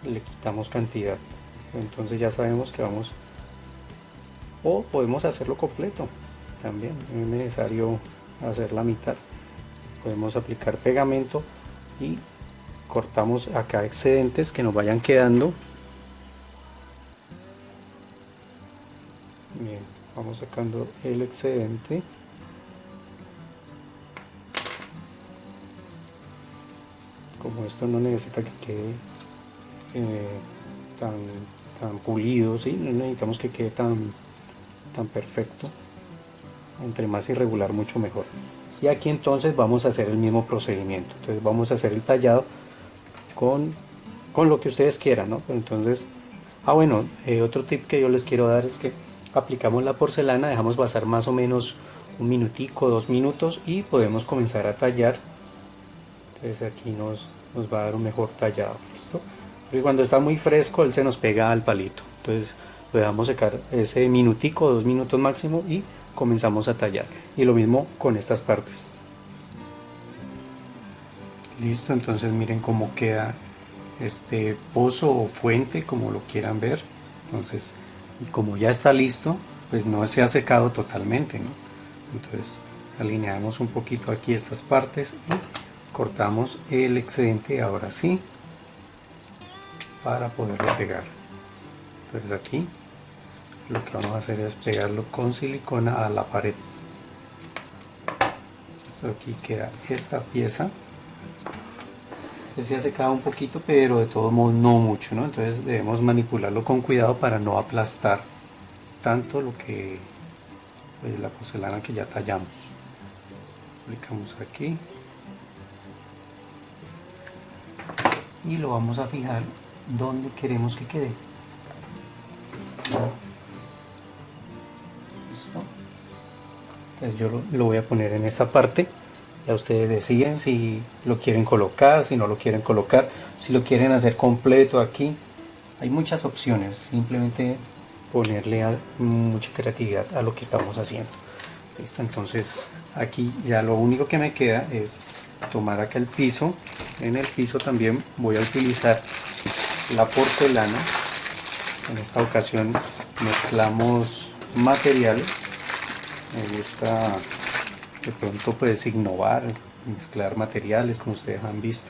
le quitamos cantidad, entonces ya sabemos que vamos, o podemos hacerlo completo también, no es necesario hacer la mitad, podemos aplicar pegamento y cortamos acá excedentes que nos vayan quedando. Bien, vamos sacando el excedente. Como esto no necesita que quede tan pulido, ¿sí? No necesitamos que quede tan perfecto, entre más irregular mucho mejor. Y aquí entonces vamos a hacer el mismo procedimiento, entonces vamos a hacer el tallado con lo que ustedes quieran, ¿no? Pero entonces, bueno, otro tip que yo les quiero dar es que aplicamos la porcelana, dejamos pasar más o menos un minutico, 2 minutos y podemos comenzar a tallar. Entonces aquí nos va a dar un mejor tallado, ¿listo? Porque cuando está muy fresco él se nos pega al palito, entonces lo dejamos secar ese minutico, 2 minutos máximo y comenzamos a tallar. Y lo mismo con estas partes. Listo, entonces miren cómo queda este pozo o fuente, como lo quieran ver. Entonces, como ya está listo, pues no se ha secado totalmente, ¿no? Entonces alineamos un poquito aquí estas partes y cortamos el excedente ahora sí para poderlo pegar. Entonces aquí lo que vamos a hacer es pegarlo con silicona a la pared. Esto aquí queda esta pieza. Se ha secado un poquito, pero de todos modos no mucho, ¿no? Entonces debemos manipularlo con cuidado para no aplastar tanto lo que, pues, la porcelana que ya tallamos. Aplicamos aquí y lo vamos a fijar donde queremos que quede. ¿Listo? Entonces yo lo voy a poner en esta parte. Ya ustedes deciden si lo quieren colocar, si no lo quieren colocar, si lo quieren hacer completo aquí. Hay muchas opciones, simplemente ponerle mucha creatividad a lo que estamos haciendo. Listo, entonces aquí ya lo único que me queda es tomar acá el piso. En el piso también voy a utilizar la porcelana. En esta ocasión mezclamos materiales. Me gusta de pronto pues innovar, mezclar materiales, como ustedes han visto,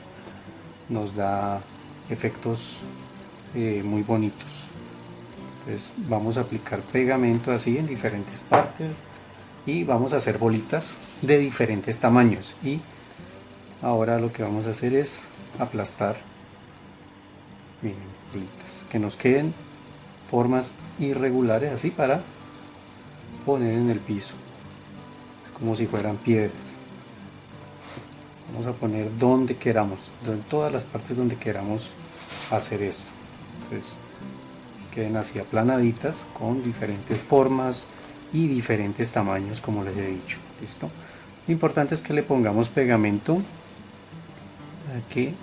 nos da efectos muy bonitos. Entonces vamos a aplicar pegamento así en diferentes partes y vamos a hacer bolitas de diferentes tamaños, y ahora lo que vamos a hacer es aplastar, miren, bolitas que nos queden formas irregulares así para poner en el piso como si fueran piedras. Vamos a poner donde queramos, en todas las partes donde queramos hacer esto. Entonces queden así aplanaditas con diferentes formas y diferentes tamaños, como les he dicho. Listo. Lo importante es que le pongamos pegamento para que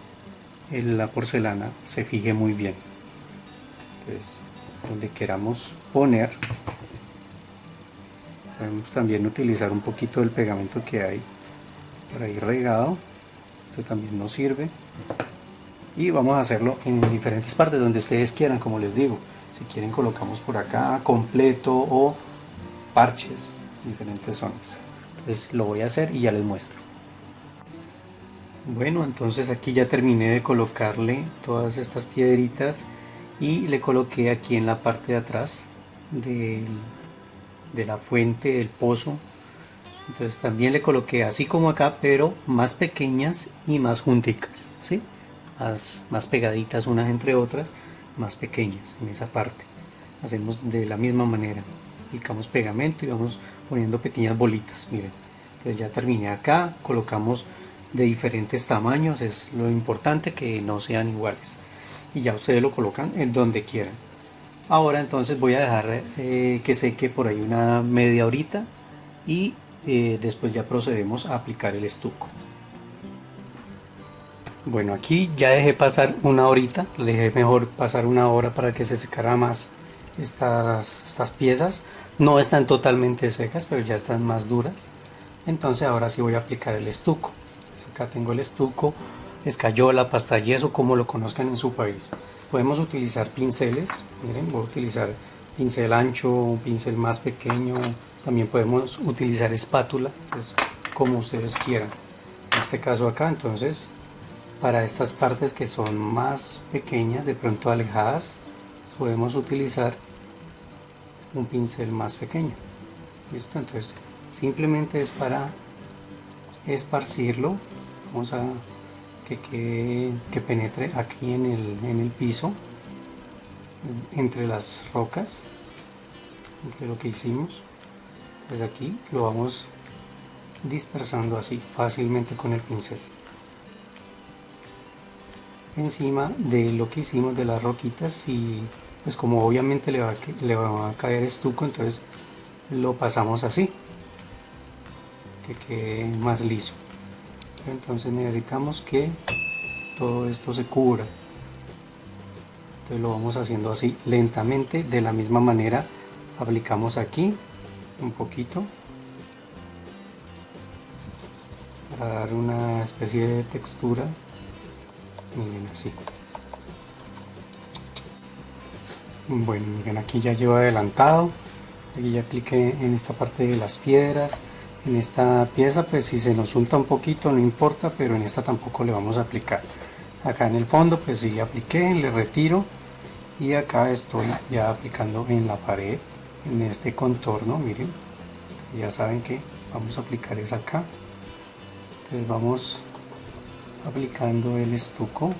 la porcelana se fije muy bien. Entonces, donde queramos poner, podemos también utilizar un poquito del pegamento que hay por ahí regado. Este también nos sirve. Y vamos a hacerlo en diferentes partes donde ustedes quieran, como les digo. Si quieren colocamos por acá completo o parches, diferentes zonas. Entonces lo voy a hacer y ya les muestro. Bueno, entonces aquí ya terminé de colocarle todas estas piedritas y le coloqué aquí en la parte de atrás de la fuente del pozo. Entonces también le coloqué así como acá, pero más pequeñas y más junticas, ¿sí? Más pegaditas unas entre otras, más pequeñas en esa parte. Hacemos de la misma manera, aplicamos pegamento y vamos poniendo pequeñas bolitas, miren. Entonces ya terminé acá, colocamos de diferentes tamaños, es lo importante que no sean iguales, y ya ustedes lo colocan en donde quieran. Ahora entonces voy a dejar que seque por ahí una media horita y después ya procedemos a aplicar el estuco. Bueno, aquí ya dejé pasar una horita, dejé mejor pasar una hora para que se secara más estas piezas. No están totalmente secas, pero ya están más duras. Entonces ahora sí voy a aplicar el estuco. Entonces, acá tengo el estuco, escayola, pasta yeso, como lo conozcan en su país. Podemos utilizar pinceles, miren, voy a utilizar pincel ancho, un pincel más pequeño. También podemos utilizar espátula, pues, como ustedes quieran. En este caso acá, entonces, para estas partes que son más pequeñas, de pronto alejadas, podemos utilizar un pincel más pequeño. ¿Listo? Entonces simplemente es para esparcirlo. Vamos a que penetre aquí en el piso, entre las rocas, entre lo que hicimos. Entonces aquí lo vamos dispersando así fácilmente con el pincel encima de lo que hicimos de las roquitas. Y pues como obviamente le va a caer estuco, entonces lo pasamos así, que quede más liso. Entonces necesitamos que todo esto se cubra, entonces lo vamos haciendo así lentamente. De la misma manera aplicamos aquí un poquito para dar una especie de textura. Miren, así. Bueno, miren, aquí ya llevo adelantado, aquí ya apliqué en esta parte de las piedras. En esta pieza pues si se nos unta un poquito no importa, pero en esta tampoco le vamos a aplicar. Acá en el fondo pues sí apliqué, le retiro, y acá estoy ya aplicando en la pared, en este contorno. Miren, ya saben que vamos a aplicar es acá. Entonces vamos aplicando el estuco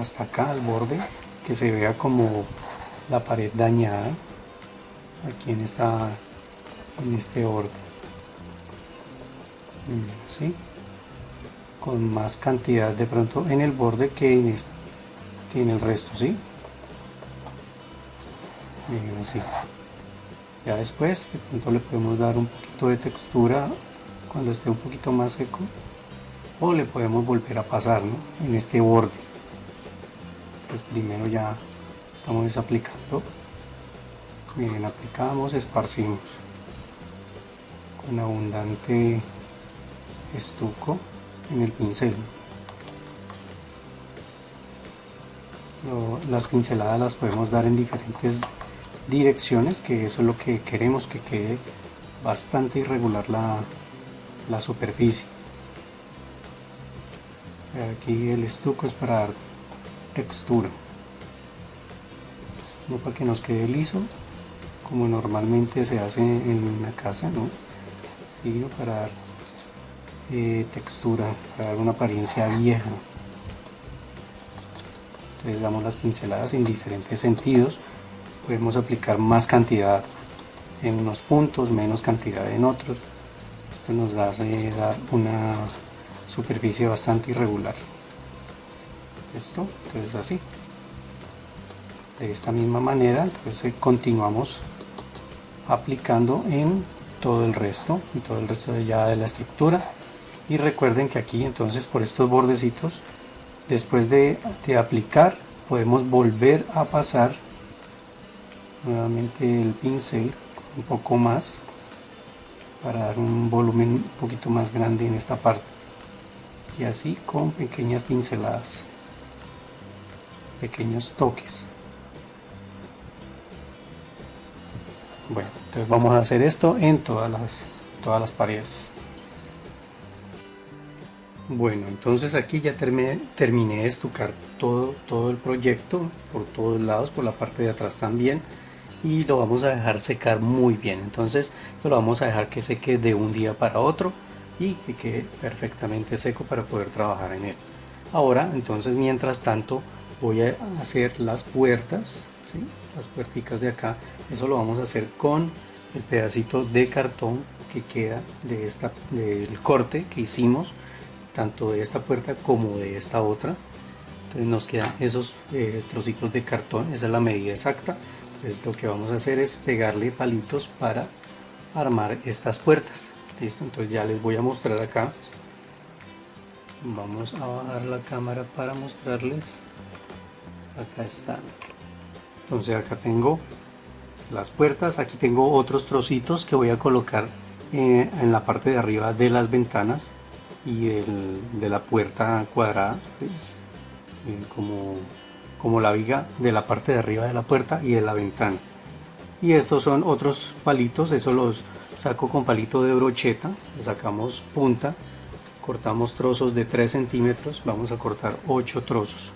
hasta acá al borde, que se vea como la pared dañada aquí en este borde, ¿sí? Con más cantidad de pronto en el borde que en el resto, ¿sí? Miren, así. Ya después de pronto le podemos dar un poquito de textura cuando esté un poquito más seco, o le podemos volver a pasar, ¿no?, en este borde. Pues primero ya estamos aplicando. Miren, aplicamos, esparcimos con abundante estuco en el pincel. Las pinceladas las podemos dar en diferentes direcciones, que eso es lo que queremos, que quede bastante irregular la superficie. Aquí el estuco es para dar textura, no para que nos quede liso como normalmente se hace en una casa, ¿no?, sino para dar textura, para dar una apariencia vieja. Entonces damos las pinceladas en diferentes sentidos. Podemos aplicar más cantidad en unos puntos, menos cantidad en otros. Esto nos hace dar una superficie bastante irregular. Esto, entonces así. De esta misma manera, entonces continuamos aplicando en todo el resto ya de la estructura. Y recuerden que aquí entonces por estos bordecitos, después de aplicar, podemos volver a pasar nuevamente el pincel un poco más para dar un volumen un poquito más grande en esta parte, y así con pequeñas pinceladas, pequeños toques. Bueno, entonces vamos a hacer esto en todas las paredes. Bueno, entonces aquí ya terminé de estucar todo el proyecto por todos lados, por la parte de atrás también, y lo vamos a dejar secar muy bien. Entonces esto lo vamos a dejar que seque de un día para otro y que quede perfectamente seco para poder trabajar en él. Ahora entonces, mientras tanto, voy a hacer las puertas, ¿sí?, las puerticas de acá. Eso lo vamos a hacer con el pedacito de cartón que queda del corte que hicimos, tanto de esta puerta como de esta otra. Entonces nos quedan esos trocitos de cartón, esa es la medida exacta. Entonces lo que vamos a hacer es pegarle palitos para armar estas puertas. Listo, entonces ya les voy a mostrar acá. Vamos a bajar la cámara para mostrarles. Acá está. Entonces acá tengo las puertas, aquí tengo otros trocitos que voy a colocar en la parte de arriba de las ventanas y de la puerta cuadrada, ¿sí? Como la viga de la parte de arriba de la puerta y de la ventana. Y estos son otros palitos, eso los saco con palito de brocheta, le sacamos punta, cortamos trozos de 3 centímetros, vamos a cortar 8 trozos.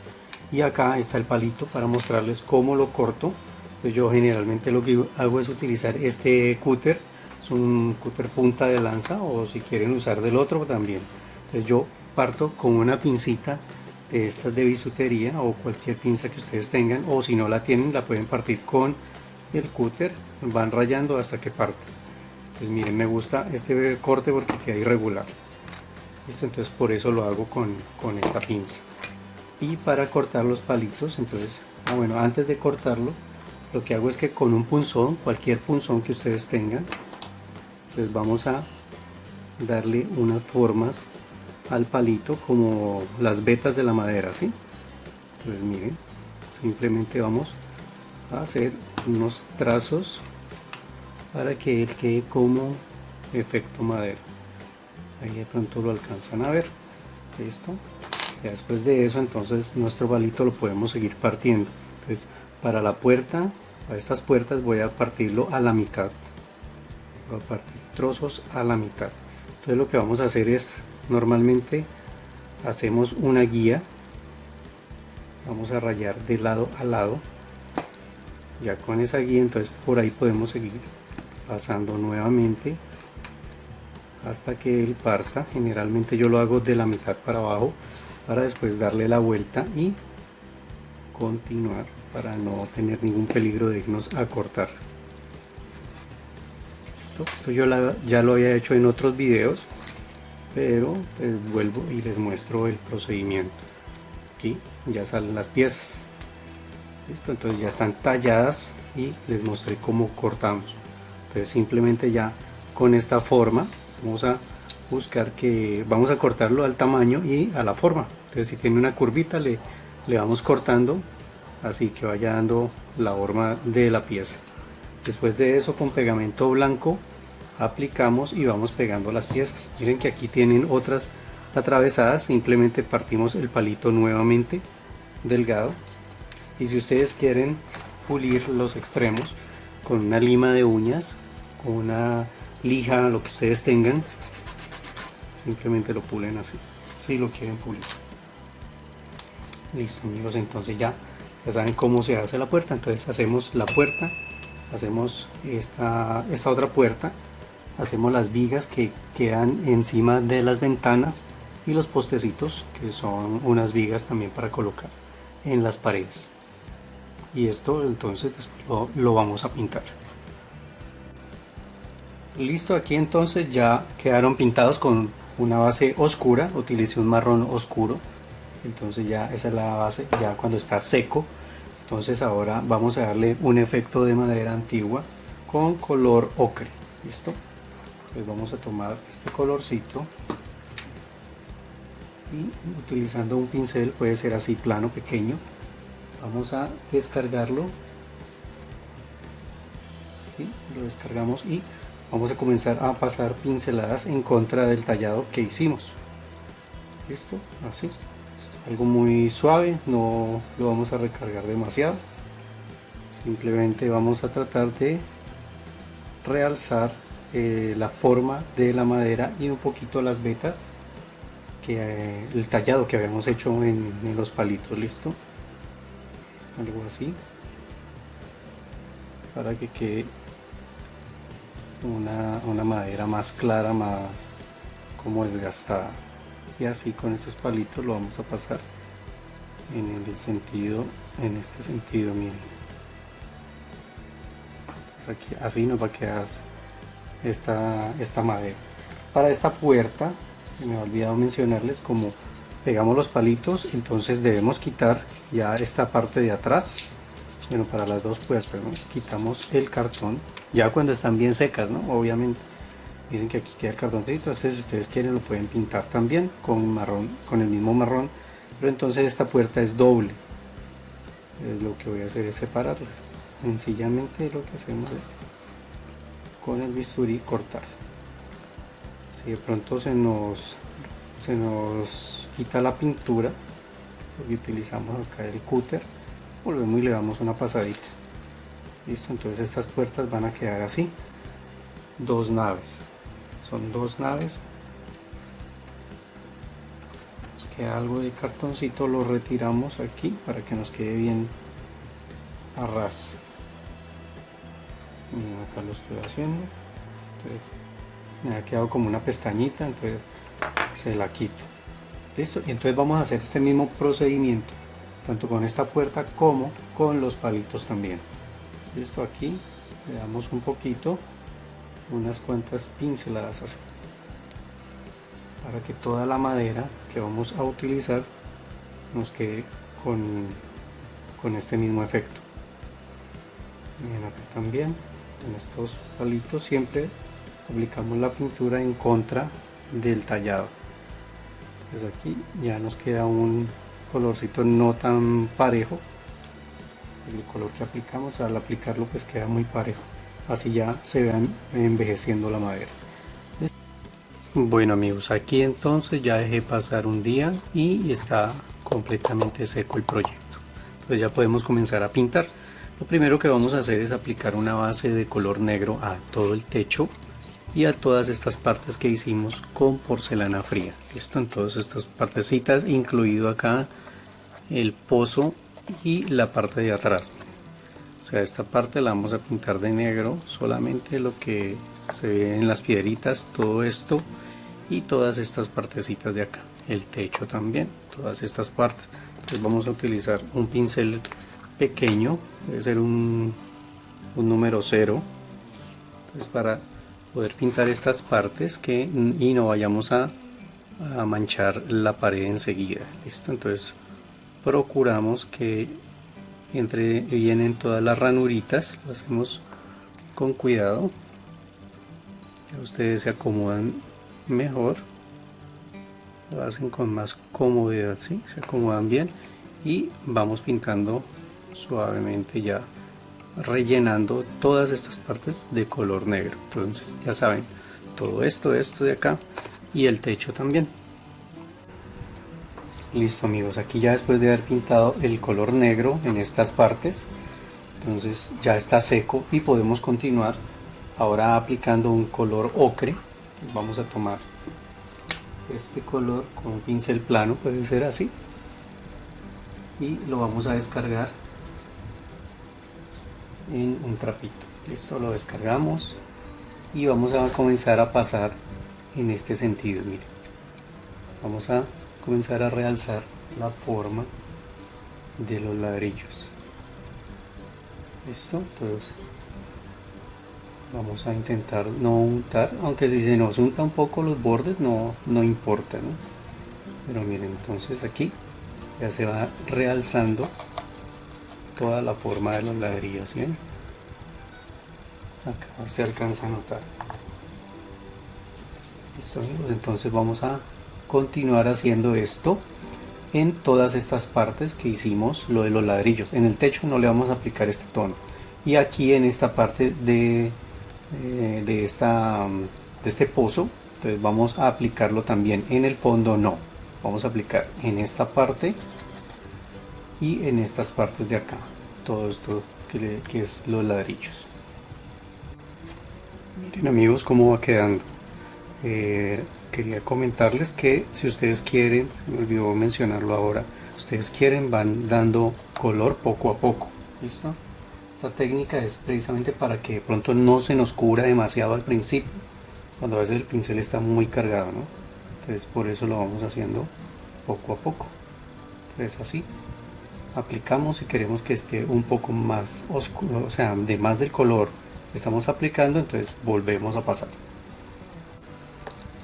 Y acá está el palito para mostrarles cómo lo corto. Entonces yo generalmente lo que hago es utilizar este cúter, es un cúter punta de lanza, o si quieren usar del otro también. Entonces yo parto con una pincita de estas de bisutería o cualquier pinza que ustedes tengan, o si no la tienen la pueden partir con el cúter, van rayando hasta que parta. Entonces miren, me gusta este corte porque queda irregular. ¿Listo? Entonces por eso lo hago con esta pinza. Y para cortar los palitos, entonces, bueno, antes de cortarlo, lo que hago es que con un punzón, cualquier punzón que ustedes tengan, pues vamos a darle unas formas al palito como las vetas de la madera, ¿sí? Entonces miren, simplemente vamos a hacer unos trazos para que él quede como efecto madera. Ahí de pronto lo alcanzan a ver. Listo. Ya después de eso, entonces nuestro palito lo podemos seguir partiendo. Entonces para la puerta, para estas puertas voy a partirlo a la mitad. Voy a partir trozos a la mitad. Entonces lo que vamos a hacer es, normalmente hacemos una guía, vamos a rayar de lado a lado. Ya con esa guía, entonces por ahí podemos seguir pasando nuevamente hasta que él parta. Generalmente yo lo hago de la mitad para abajo, para después darle la vuelta y continuar para no tener ningún peligro de irnos a cortar. Esto yo ya lo había hecho en otros videos, pero pues vuelvo y les muestro el procedimiento. Aquí ya salen las piezas. Listo, entonces ya están talladas y les mostré cómo cortamos. Entonces simplemente ya con esta forma vamos a buscar que vamos a cortarlo al tamaño y a la forma. Entonces si tiene una curvita le vamos cortando así que vaya dando la forma de la pieza. Después de eso, con pegamento blanco aplicamos y vamos pegando las piezas. Miren que aquí tienen otras atravesadas, simplemente partimos el palito nuevamente delgado, y si ustedes quieren pulir los extremos con una lima de uñas, con una lija, lo que ustedes tengan, simplemente lo pulen así, si lo quieren pulir. Listo amigos, entonces ya saben cómo se hace la puerta. Entonces hacemos la puerta, hacemos esta otra puerta, hacemos las vigas que quedan encima de las ventanas y los postecitos que son unas vigas también para colocar en las paredes. Y esto entonces después lo vamos a pintar. Listo, aquí entonces ya quedaron pintados con una base oscura, utilicé un marrón oscuro. Entonces ya esa es la base, ya cuando está seco. Entonces ahora vamos a darle un efecto de madera antigua con color ocre. Listo, pues vamos a tomar este colorcito y utilizando un pincel, puede ser así plano, pequeño, vamos a descargarlo. ¿Sí? Lo descargamos y vamos a comenzar a pasar pinceladas en contra del tallado que hicimos. Listo, así, algo muy suave, no lo vamos a recargar demasiado, simplemente vamos a tratar de realzar la forma de la madera y un poquito las vetas, el tallado que habíamos hecho en los palitos. Listo, algo así, para que quede una madera más clara, más como desgastada. Y así con estos palitos lo vamos a pasar en este sentido, miren. Pues aquí, así nos va a quedar esta madera. Para esta puerta, se me ha olvidado mencionarles, como pegamos los palitos, entonces debemos quitar ya esta parte de atrás. Bueno, para las dos puertas, ¿no? Quitamos el cartón ya cuando están bien secas, ¿no? Obviamente. Miren que aquí queda el cartoncito. Este, si ustedes quieren, lo pueden pintar también con marrón, con el mismo marrón, pero entonces esta puerta es doble. Entonces lo que voy a hacer es separarla. Sencillamente lo que hacemos es con el bisturí cortar. Si de pronto se nos quita la pintura, porque utilizamos acá el cúter, volvemos y le damos una pasadita. Listo, entonces estas puertas van a quedar así. Dos naves, son dos naves. Nos queda algo de cartoncito, lo retiramos aquí para que nos quede bien a ras. Miren, acá lo estoy haciendo. Entonces me ha quedado como una pestañita, entonces se la quito. Listo, y entonces vamos a hacer este mismo procedimiento tanto con esta puerta como con los palitos también. Listo, aquí le damos un poquito, unas cuantas pinceladas así, para que toda la madera que vamos a utilizar nos quede con este mismo efecto. Miren, acá también en estos palitos siempre aplicamos la pintura en contra del tallado. Entonces aquí ya nos queda un colorcito no tan parejo. El color que aplicamos, al aplicarlo pues queda muy parejo, así ya se vean envejeciendo la madera. Bueno amigos, aquí entonces ya dejé pasar un día y está completamente seco el proyecto. Entonces ya podemos comenzar a pintar. Lo primero que vamos a hacer es aplicar una base de color negro a todo el techo y a todas estas partes que hicimos con porcelana fría. Listo, en todas estas partecitas, incluido acá el pozo y la parte de atrás. O sea, esta parte la vamos a pintar de negro, solamente lo que se ve en las piedritas, todo esto y todas estas partecitas de acá, el techo también, todas estas partes. Entonces vamos a utilizar un pincel pequeño, debe ser un número 0, pues para poder pintar estas partes y no vayamos a manchar la pared enseguida. Listo, entonces procuramos que entre bien en todas las ranuritas, lo hacemos con cuidado, ya ustedes se acomodan mejor, lo hacen con más comodidad, ¿sí? Se acomodan bien y vamos pintando suavemente, ya rellenando todas estas partes de color negro. Entonces ya saben, todo esto de acá y el techo también. Listo amigos, aquí ya después de haber pintado el color negro en estas partes, entonces ya está seco y podemos continuar ahora aplicando un color ocre. Vamos a tomar este color con un pincel plano, puede ser así, y lo vamos a descargar en un trapito. Listo, lo descargamos y vamos a comenzar a pasar en este sentido. Miren, vamos a comenzar a realzar la forma de los ladrillos. Listo, entonces vamos a intentar no untar, aunque si se nos unta un poco los bordes no importa, ¿no? Pero miren, entonces aquí ya se va realzando toda la forma de los ladrillos, ¿bien? Acá se alcanza a notar. Listo amigos, entonces vamos a continuar haciendo esto en todas estas partes que hicimos lo de los ladrillos. En el techo no le vamos a aplicar este tono, y aquí en esta parte de este pozo, entonces vamos a aplicarlo también. En el fondo no, vamos a aplicar en esta parte y en estas partes de acá, todo esto que es los ladrillos. Miren amigos cómo va quedando. Quería comentarles que si ustedes quieren, se me olvidó mencionarlo ahora, ustedes quieren, van dando color poco a poco. ¿Listo? Esta técnica es precisamente para que de pronto no se nos cubra demasiado al principio, cuando a veces el pincel está muy cargado, ¿no? Entonces por eso lo vamos haciendo poco a poco. Entonces así aplicamos. Si queremos que esté un poco más oscuro, o sea, de más del color que estamos aplicando, entonces volvemos a pasar.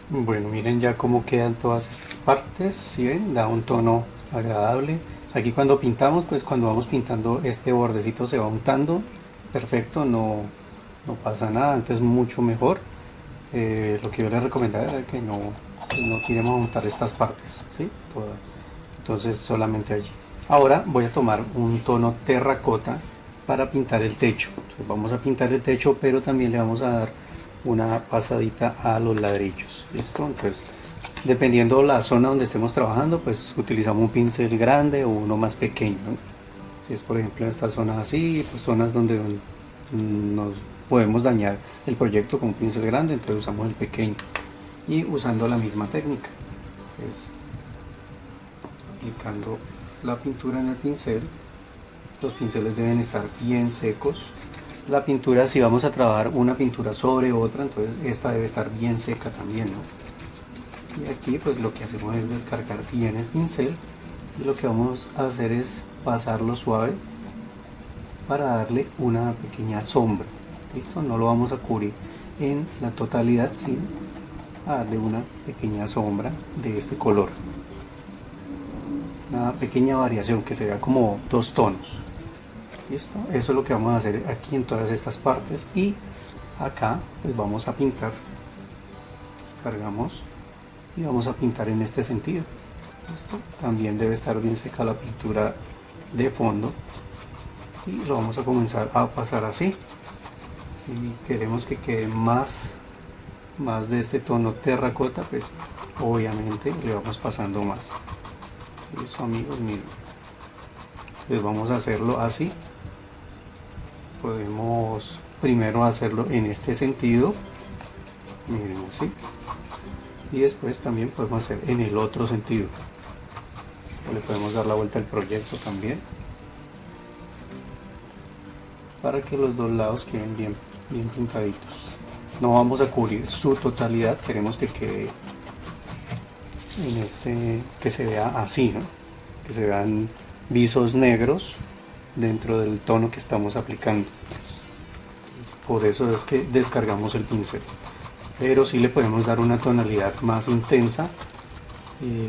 Bueno, miren ya cómo quedan todas estas partes, ¿sí ven? Da un tono agradable. Aquí cuando pintamos, pues cuando vamos pintando este bordecito se va untando, perfecto, no pasa nada, antes mucho mejor. Lo que yo les recomendaba era que pues no queremos untar estas partes, ¿sí? Entonces solamente allí. Ahora voy a tomar un tono terracota para pintar el techo. Entonces vamos a pintar el techo, pero también le vamos a dar una pasadita a los ladrillos. ¿Listo? Entonces, dependiendo la zona donde estemos trabajando, pues utilizamos un pincel grande o uno más pequeño, ¿no? Si es por ejemplo en esta zona así, pues zonas donde nos podemos dañar el proyecto con un pincel grande, entonces usamos el pequeño. Y usando la misma técnica, es aplicando la pintura en el pincel. Los pinceles deben estar bien secos. La pintura, si vamos a trabajar una pintura sobre otra, entonces esta debe estar bien seca también, ¿no? Y aquí pues lo que hacemos es descargar bien el pincel y lo que vamos a hacer es pasarlo suave para darle una pequeña sombra. ¿Listo? No lo vamos a cubrir en la totalidad, sino a darle una pequeña sombra de este color. Una pequeña variación que se vea como dos tonos. ¿Listo? Eso es lo que vamos a hacer aquí en todas estas partes. Y acá pues vamos a pintar. Descargamos y vamos a pintar en este sentido. ¿Listo? También debe estar bien seca la pintura de fondo. Y lo vamos a comenzar a pasar así. Y queremos que quede más de este tono terracota, pues obviamente le vamos pasando más. Eso, amigos, miren. Entonces vamos a hacerlo así. Podemos primero hacerlo en este sentido, miren así, y después también podemos hacer en el otro sentido. Le podemos dar la vuelta al proyecto también para que los dos lados queden bien pintaditos. No vamos a cubrir su totalidad, queremos que quede en este, que se vea así, ¿no? Que se vean visos negros dentro del tono que estamos aplicando. Por eso es que descargamos el pincel, pero sí le podemos dar una tonalidad más intensa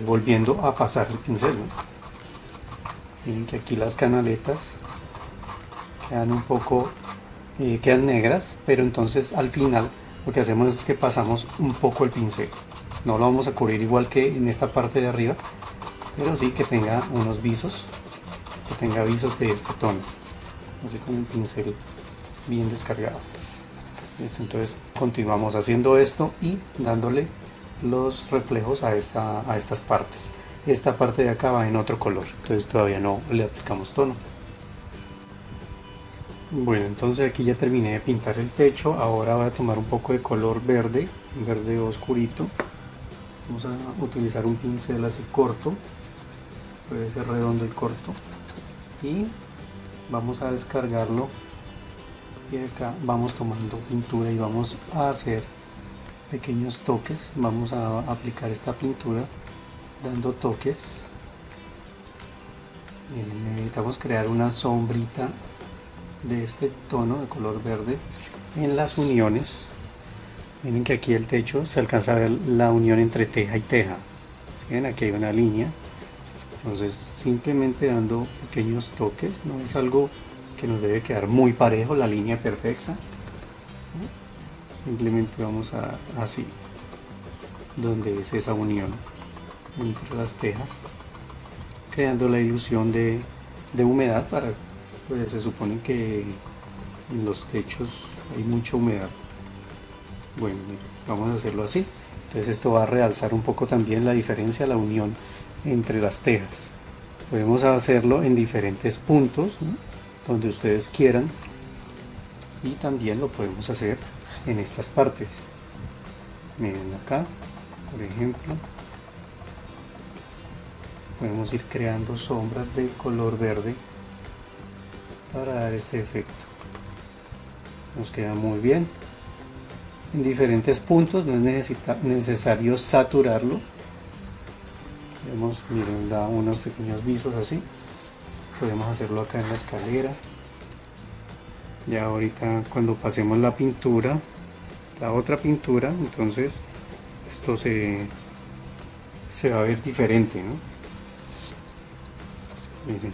volviendo a pasar el pincel, ¿no? Miren que aquí las canaletas quedan un poco quedan negras, pero entonces al final lo que hacemos es que pasamos un poco el pincel. No lo vamos a cubrir igual que en esta parte de arriba, pero sí que tenga unos visos, que tenga visos de este tono, así con el pincel bien descargado. Listo, entonces continuamos haciendo esto y dándole los reflejos a estas partes. Esta parte de acá va en otro color, entonces todavía no le aplicamos tono. Bueno, entonces aquí ya terminé de pintar el techo. Ahora voy a tomar un poco de color verde, verde oscurito. Vamos a utilizar un pincel así corto, puede ser redondo y corto, y vamos a descargarlo. Y acá vamos tomando pintura y vamos a hacer pequeños toques. Vamos a aplicar esta pintura dando toques. Necesitamos crear una sombrita de este tono de color verde en las uniones. Miren que aquí el techo se alcanza a ver la unión entre teja y teja. ¿Sí ven? Aquí hay una línea. Entonces simplemente dando pequeños toques, no es algo que nos debe quedar muy parejo, la línea perfecta. Simplemente vamos a así, donde es esa unión entre las tejas, creando la ilusión de humedad. Pues se supone que en los techos hay mucha humedad. Bueno, vamos a hacerlo así. Entonces esto va a realzar un poco también la diferencia, la unión entre las tejas. Podemos hacerlo en diferentes puntos, ¿no?, donde ustedes quieran, y también lo podemos hacer en estas partes. Miren acá, por ejemplo, podemos ir creando sombras de color verde para dar este efecto. Nos queda muy bien en diferentes puntos, no es necesario saturarlo. Vemos, miren, da unos pequeños visos así. Podemos hacerlo acá en la escalera. Ya ahorita cuando pasemos la pintura, la otra pintura, entonces esto se va a ver diferente, ¿no? Miren,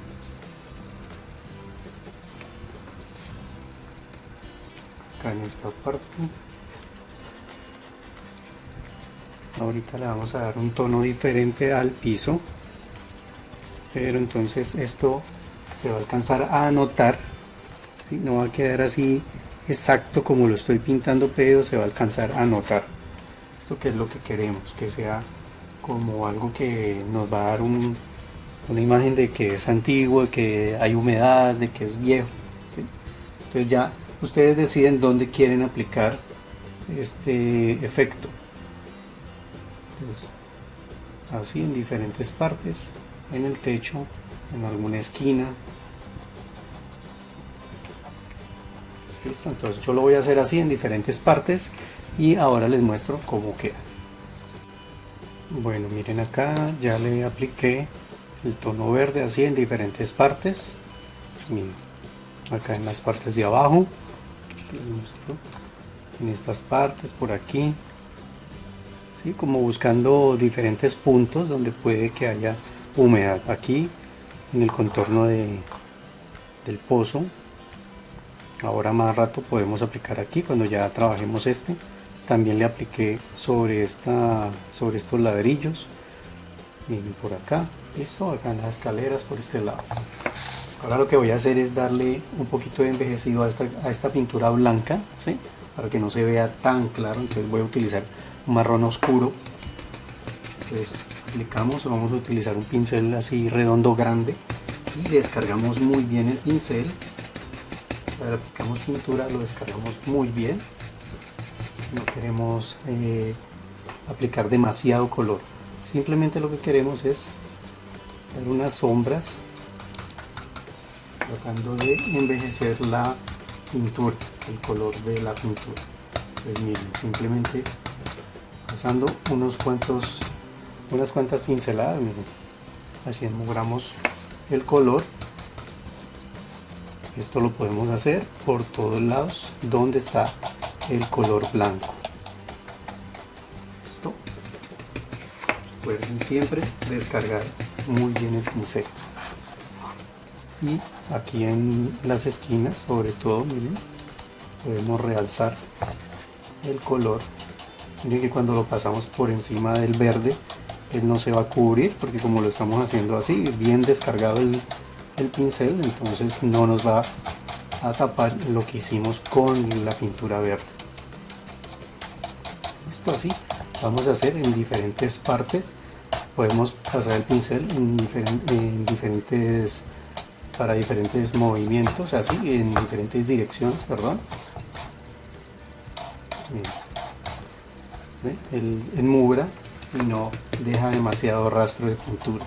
acá en esta parte, ahorita le vamos a dar un tono diferente al piso, pero entonces esto se va a alcanzar a notar, ¿sí? No va a quedar así exacto como lo estoy pintando, pero se va a alcanzar a notar. Esto que es lo que queremos, que sea como algo que nos va a dar una imagen de que es antiguo, de que hay humedad, de que es viejo, ¿sí? Entonces ya ustedes deciden dónde quieren aplicar este efecto. Entonces, así en diferentes partes, en el techo, en alguna esquina. Listo, entonces yo lo voy a hacer así en diferentes partes y ahora les muestro cómo queda. Bueno, miren acá ya le apliqué el tono verde así en diferentes partes. Miren, acá en las partes de abajo, les muestro, en estas partes por aquí, ¿sí? Como buscando diferentes puntos donde puede que haya humedad. Aquí en el contorno del pozo. Ahora más rato podemos aplicar aquí cuando ya trabajemos este. También le apliqué sobre estos ladrillos. Miren por acá. Listo, acá en las escaleras por este lado. Ahora lo que voy a hacer es darle un poquito de envejecido a esta pintura blanca, ¿sí? Para que no se vea tan claro. Entonces voy a utilizar un marrón oscuro. Entonces aplicamos, vamos a utilizar un pincel así redondo grande y descargamos muy bien el pincel. Ahora aplicamos pintura, lo descargamos muy bien. No queremos aplicar demasiado color, simplemente lo que queremos es dar unas sombras tratando de envejecer la pintura, el color de la pintura. Pues miren, simplemente pasando unas cuantas pinceladas, miren, así enmogramos el color. Esto lo podemos hacer por todos lados donde está el color blanco. Esto, recuerden siempre descargar muy bien el pincel. Y aquí en las esquinas, sobre todo, miren, podemos realzar el color. Miren que cuando lo pasamos por encima del verde, él no se va a cubrir, porque como lo estamos haciendo así, bien descargado el pincel, entonces no nos va a tapar lo que hicimos con la pintura verde. Esto así vamos a hacer en diferentes partes. Podemos pasar el pincel para diferentes movimientos, así en diferentes direcciones, perdón. Bien. Él enmugra y no deja demasiado rastro de pintura.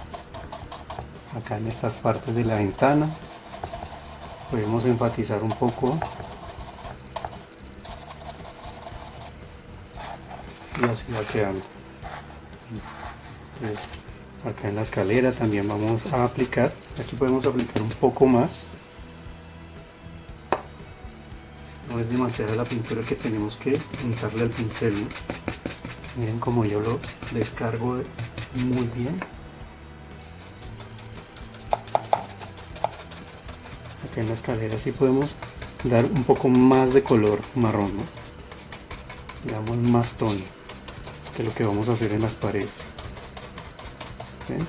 Acá en estas partes de la ventana podemos enfatizar un poco y así va quedando. Entonces acá en la escalera también vamos a aplicar, aquí podemos aplicar un poco más. No es demasiada la pintura que tenemos que untarle al pincel, ¿no? Miren como yo lo descargo muy bien. Acá en la escalera sí podemos dar un poco más de color marrón, ¿no? Damos más tono que lo que vamos a hacer en las paredes. ¿Ven?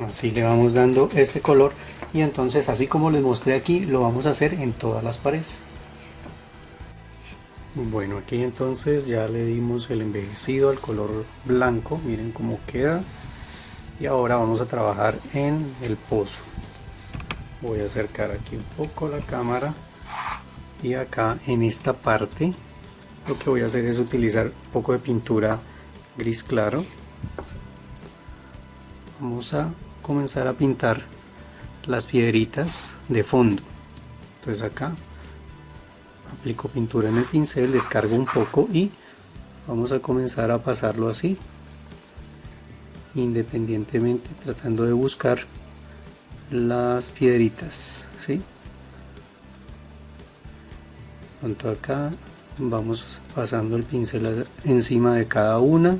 Así le vamos dando este color y entonces así como les mostré aquí lo vamos a hacer en todas las paredes. Bueno, aquí entonces ya le dimos el envejecido al color blanco, miren cómo queda. Y ahora vamos a trabajar en el pozo. Voy a acercar aquí un poco la cámara y acá en esta parte lo que voy a hacer es utilizar un poco de pintura gris claro. Vamos a comenzar a pintar las piedritas de fondo. Entonces acá aplico pintura en el pincel, descargo un poco y vamos a comenzar a pasarlo así, independientemente, tratando de buscar las piedritas, ¿sí? Tanto acá Vamos pasando el pincel encima de cada una.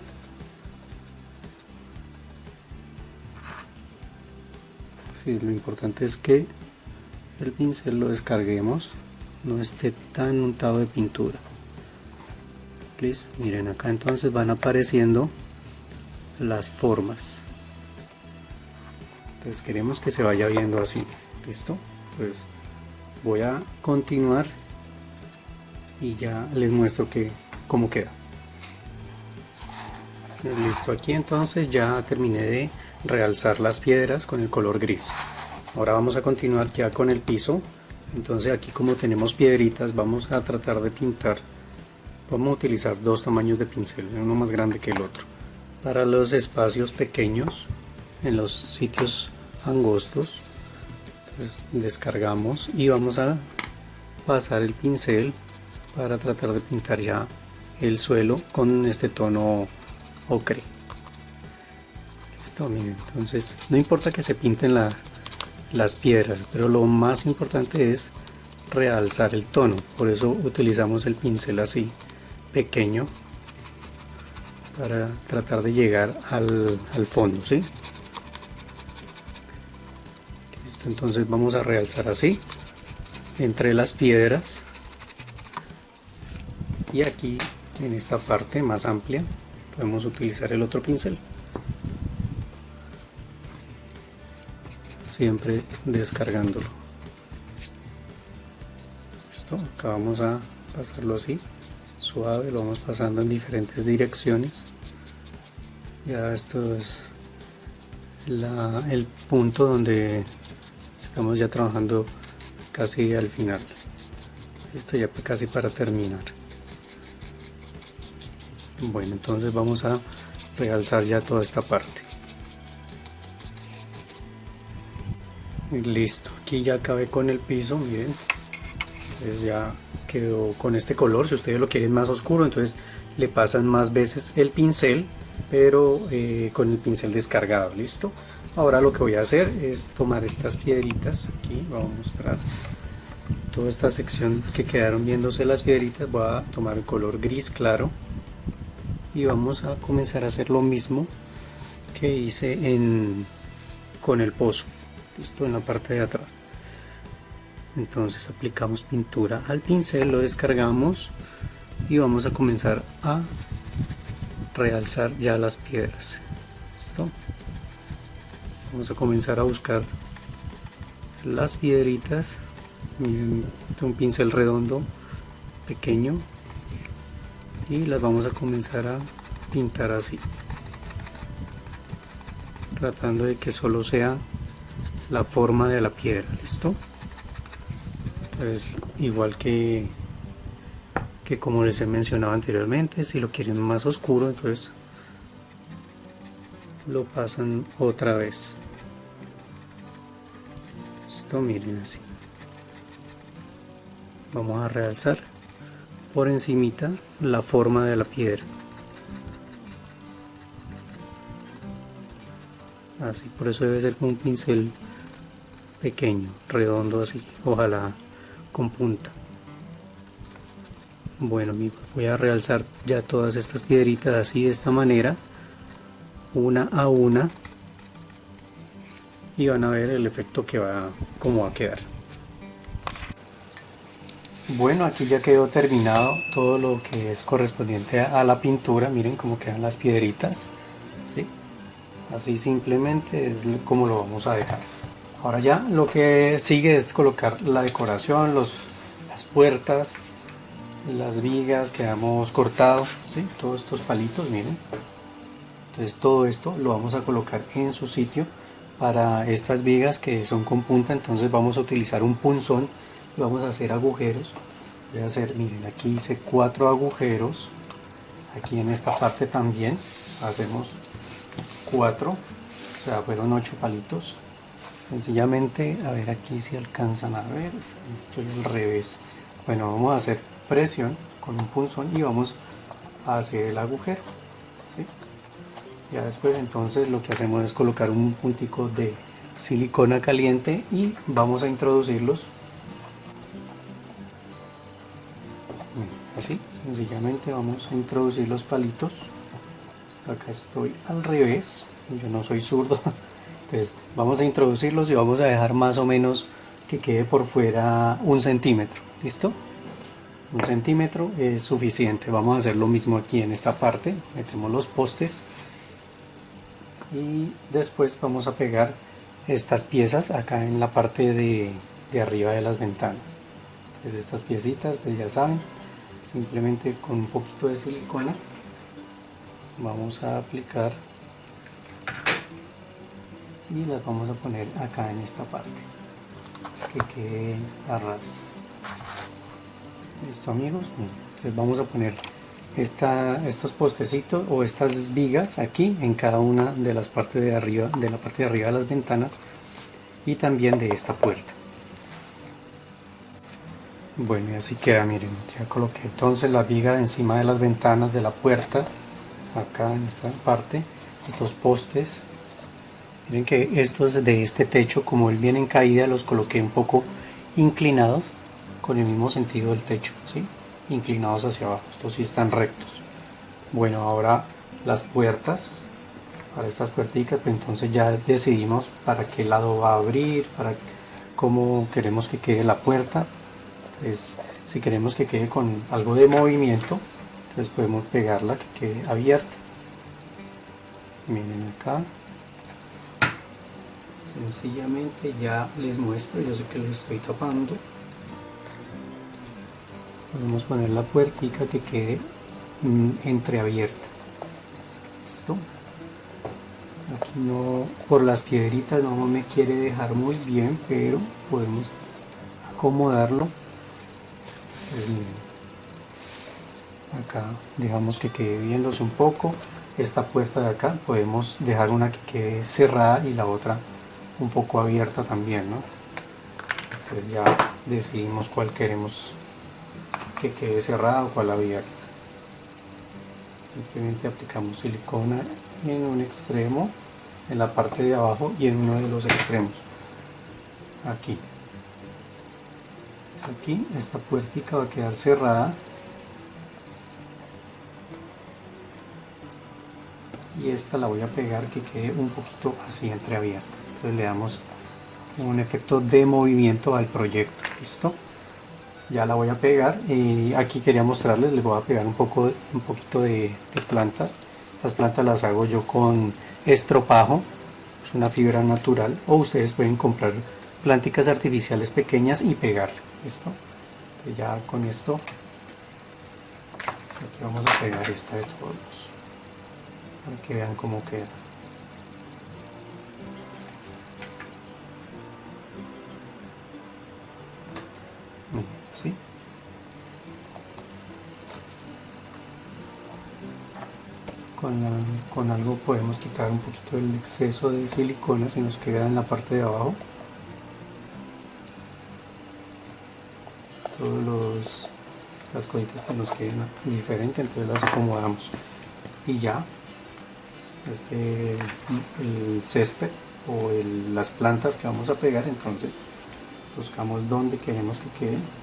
Sí, lo importante es que el pincel lo descarguemos, no esté tan untado de pintura. ¿Listo? Miren, acá entonces van apareciendo las formas. Entonces queremos que se vaya viendo así. ¿Listo? Pues voy a continuar y ya les muestro cómo queda. Listo, aquí entonces ya terminé de realzar las piedras con el color gris. Ahora vamos a continuar ya con el piso. Entonces aquí, como tenemos piedritas, vamos a tratar de pintar. Vamos a utilizar dos tamaños de pincel, uno más grande que el otro. Para los espacios pequeños, en los sitios angostos, entonces descargamos y vamos a pasar el pincel para tratar de pintar ya el suelo con este tono ocre. Listo, miren, entonces no importa que se pinten las piedras, pero lo más importante es realzar el tono. Por eso utilizamos el pincel así pequeño para tratar de llegar al fondo, ¿sí? Listo, entonces vamos a realzar así entre las piedras, y aquí en esta parte más amplia podemos utilizar el otro pincel, siempre descargándolo. Listo, acá vamos a pasarlo así suave, lo vamos pasando en diferentes direcciones. Ya esto es el punto donde estamos ya trabajando casi al final. Esto ya casi para terminar. Bueno, entonces vamos a realzar ya toda esta parte. Listo, aquí ya acabé con el piso, miren. Entonces ya quedó con este color. Si ustedes lo quieren más oscuro, entonces le pasan más veces el pincel, pero con el pincel descargado. Listo. Ahora lo que voy a hacer es tomar estas piedritas. Aquí voy a mostrar toda esta sección que quedaron viéndose las piedritas. Voy a tomar el color gris claro y vamos a comenzar a hacer lo mismo que hice con el pozo. Listo, en la parte de atrás. Entonces aplicamos pintura al pincel, lo descargamos y vamos a comenzar a realzar ya las piedras. ¿Listo? Vamos a comenzar a buscar las piedritas. Miren, un pincel redondo pequeño y las vamos a comenzar a pintar así, tratando de que solo sea la forma de la piedra. ¿Listo? Entonces, igual que como les he mencionado anteriormente, si lo quieren más oscuro, entonces lo pasan otra vez. Esto, miren así. Vamos a realzar por encimita la forma de la piedra. Así, por eso debe ser con un pincel pequeño, redondo así, ojalá con punta. Bueno, voy a realzar ya todas estas piedritas así, de esta manera, una a una, y van a ver el efecto cómo va a quedar. Bueno, aquí ya quedó terminado todo lo que es correspondiente a la pintura. Miren cómo quedan las piedritas, ¿sí? Así simplemente es como lo vamos a dejar. Ahora ya lo que sigue es colocar la decoración, las puertas, las vigas que hemos cortado, ¿sí? Todos estos palitos, miren. Entonces todo esto lo vamos a colocar en su sitio. Para estas vigas que son con punta, entonces vamos a utilizar un punzón y vamos a hacer agujeros. Voy a hacer, miren, aquí hice 4 agujeros. Aquí en esta parte también hacemos 4, o sea, fueron 8 palitos. Sencillamente, a ver aquí si alcanzan a ver, estoy al revés. Bueno, vamos a hacer presión con un punzón y vamos a hacer el agujero, ¿sí? Ya después entonces lo que hacemos es colocar un puntico de silicona caliente y vamos a introducirlos así. sencillamente vamos a introducir los palitos. Acá estoy al revés, yo no soy zurdo, entonces vamos a introducirlos y vamos a dejar más o menos que quede por fuera 1 centímetro. ¿Listo? 1 centímetro es suficiente. Vamos a hacer lo mismo aquí en esta parte. Metemos los postes y después vamos a pegar estas piezas acá en la parte de arriba de las ventanas. Entonces estas piecitas, pues ya saben, simplemente con un poquito de silicona vamos a aplicar y las vamos a poner acá en esta parte que quede a ras. Listo, amigos. Entonces vamos a poner estos postecitos o estas vigas aquí en cada una de las partes de arriba, de la parte de arriba de las ventanas y también de esta puerta. Bueno, y así queda. Miren, ya coloqué entonces la viga encima de las ventanas de la puerta, acá en esta parte, estos postes. Miren que estos de este techo, como él viene en caída, los coloqué un poco inclinados con el mismo sentido del techo, ¿sí? Inclinados hacia abajo. Estos sí están rectos. Bueno, ahora las puertas, para estas puerticas, pues entonces ya decidimos para qué lado va a abrir, para cómo queremos que quede la puerta. Entonces, si queremos que quede con algo de movimiento, entonces podemos pegarla que quede abierta. Miren acá. Sencillamente ya les muestro, yo sé que les estoy tapando. Podemos poner la puertica que quede entreabierta. Listo. Aquí no, por las piedritas no me quiere dejar muy bien, pero podemos acomodarlo. Pues miren, acá dejamos que quede viéndose un poco. Esta puerta de acá podemos dejar una que quede cerrada y la otra un poco abierta también, ¿no? Entonces ya decidimos cuál queremos que quede cerrada o cuál abierta. Simplemente aplicamos silicona en un extremo, en la parte de abajo y en uno de los extremos. Aquí. Aquí esta puertica va a quedar cerrada. Y esta la voy a pegar que quede un poquito así entreabierta. Entonces le damos un efecto de movimiento al proyecto. ¿Listo? Ya la voy a pegar y aquí quería mostrarles, les voy a pegar un poquito de plantas. Estas plantas las hago yo con estropajo, es una fibra natural, o ustedes pueden comprar plantitas artificiales pequeñas y pegar. ¿Listo? Entonces ya con esto aquí vamos a pegar esta de todos, para que vean cómo queda. ¿Sí? Con algo podemos quitar un poquito el exceso de silicona si nos queda en la parte de abajo. Todas las cositas que nos queden diferentes, entonces las acomodamos. Y ya, el césped o las plantas que vamos a pegar, entonces buscamos donde queremos que queden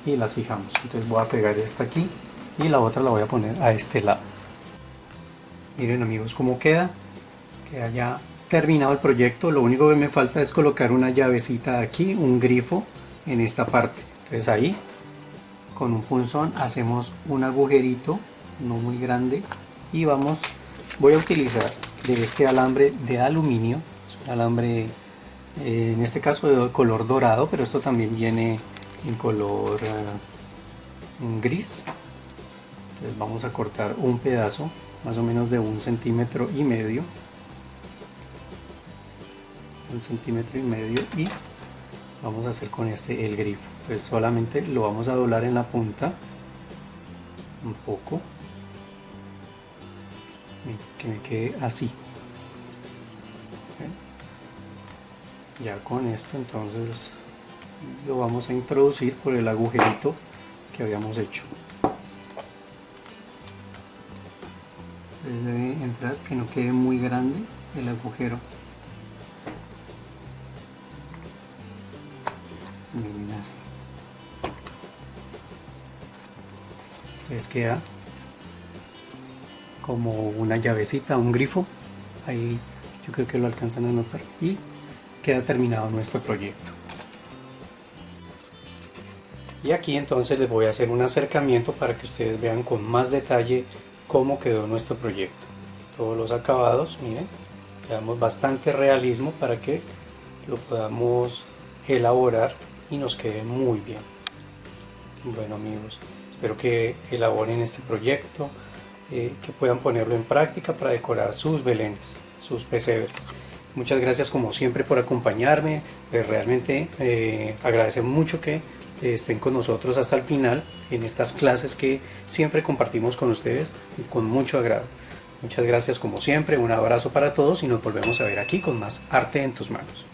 y las fijamos. Entonces voy a pegar esta aquí y la otra la voy a poner a este lado. Miren, amigos, cómo queda ya terminado el proyecto. Lo único que me falta es colocar una llavecita aquí, un grifo en esta parte. Entonces ahí con un punzón hacemos un agujerito no muy grande y voy a utilizar de este alambre de aluminio. Es un alambre en este caso de color dorado, pero esto también viene en color gris. Entonces vamos a cortar un pedazo más o menos de 1,5 centímetros, 1,5 centímetros, y vamos a hacer con este el grifo. Entonces solamente lo vamos a doblar en la punta un poco, que me quede así. Ya con esto entonces lo vamos a introducir por el agujerito que habíamos hecho. Entonces debe entrar, que no quede muy grande el agujero. Miren así. Les queda como una llavecita, un grifo, ahí yo creo que lo alcanzan a notar, y queda terminado nuestro proyecto. Y aquí entonces les voy a hacer un acercamiento para que ustedes vean con más detalle cómo quedó nuestro proyecto. Todos los acabados, miren, le damos bastante realismo para que lo podamos elaborar y nos quede muy bien. Bueno amigos, espero que elaboren este proyecto, que puedan ponerlo en práctica para decorar sus belenes, sus pesebres. Muchas gracias como siempre por acompañarme, realmente agradecemos mucho que estén con nosotros hasta el final en estas clases que siempre compartimos con ustedes con mucho agrado. Muchas gracias como siempre, un abrazo para todos y nos volvemos a ver aquí con más arte en tus manos.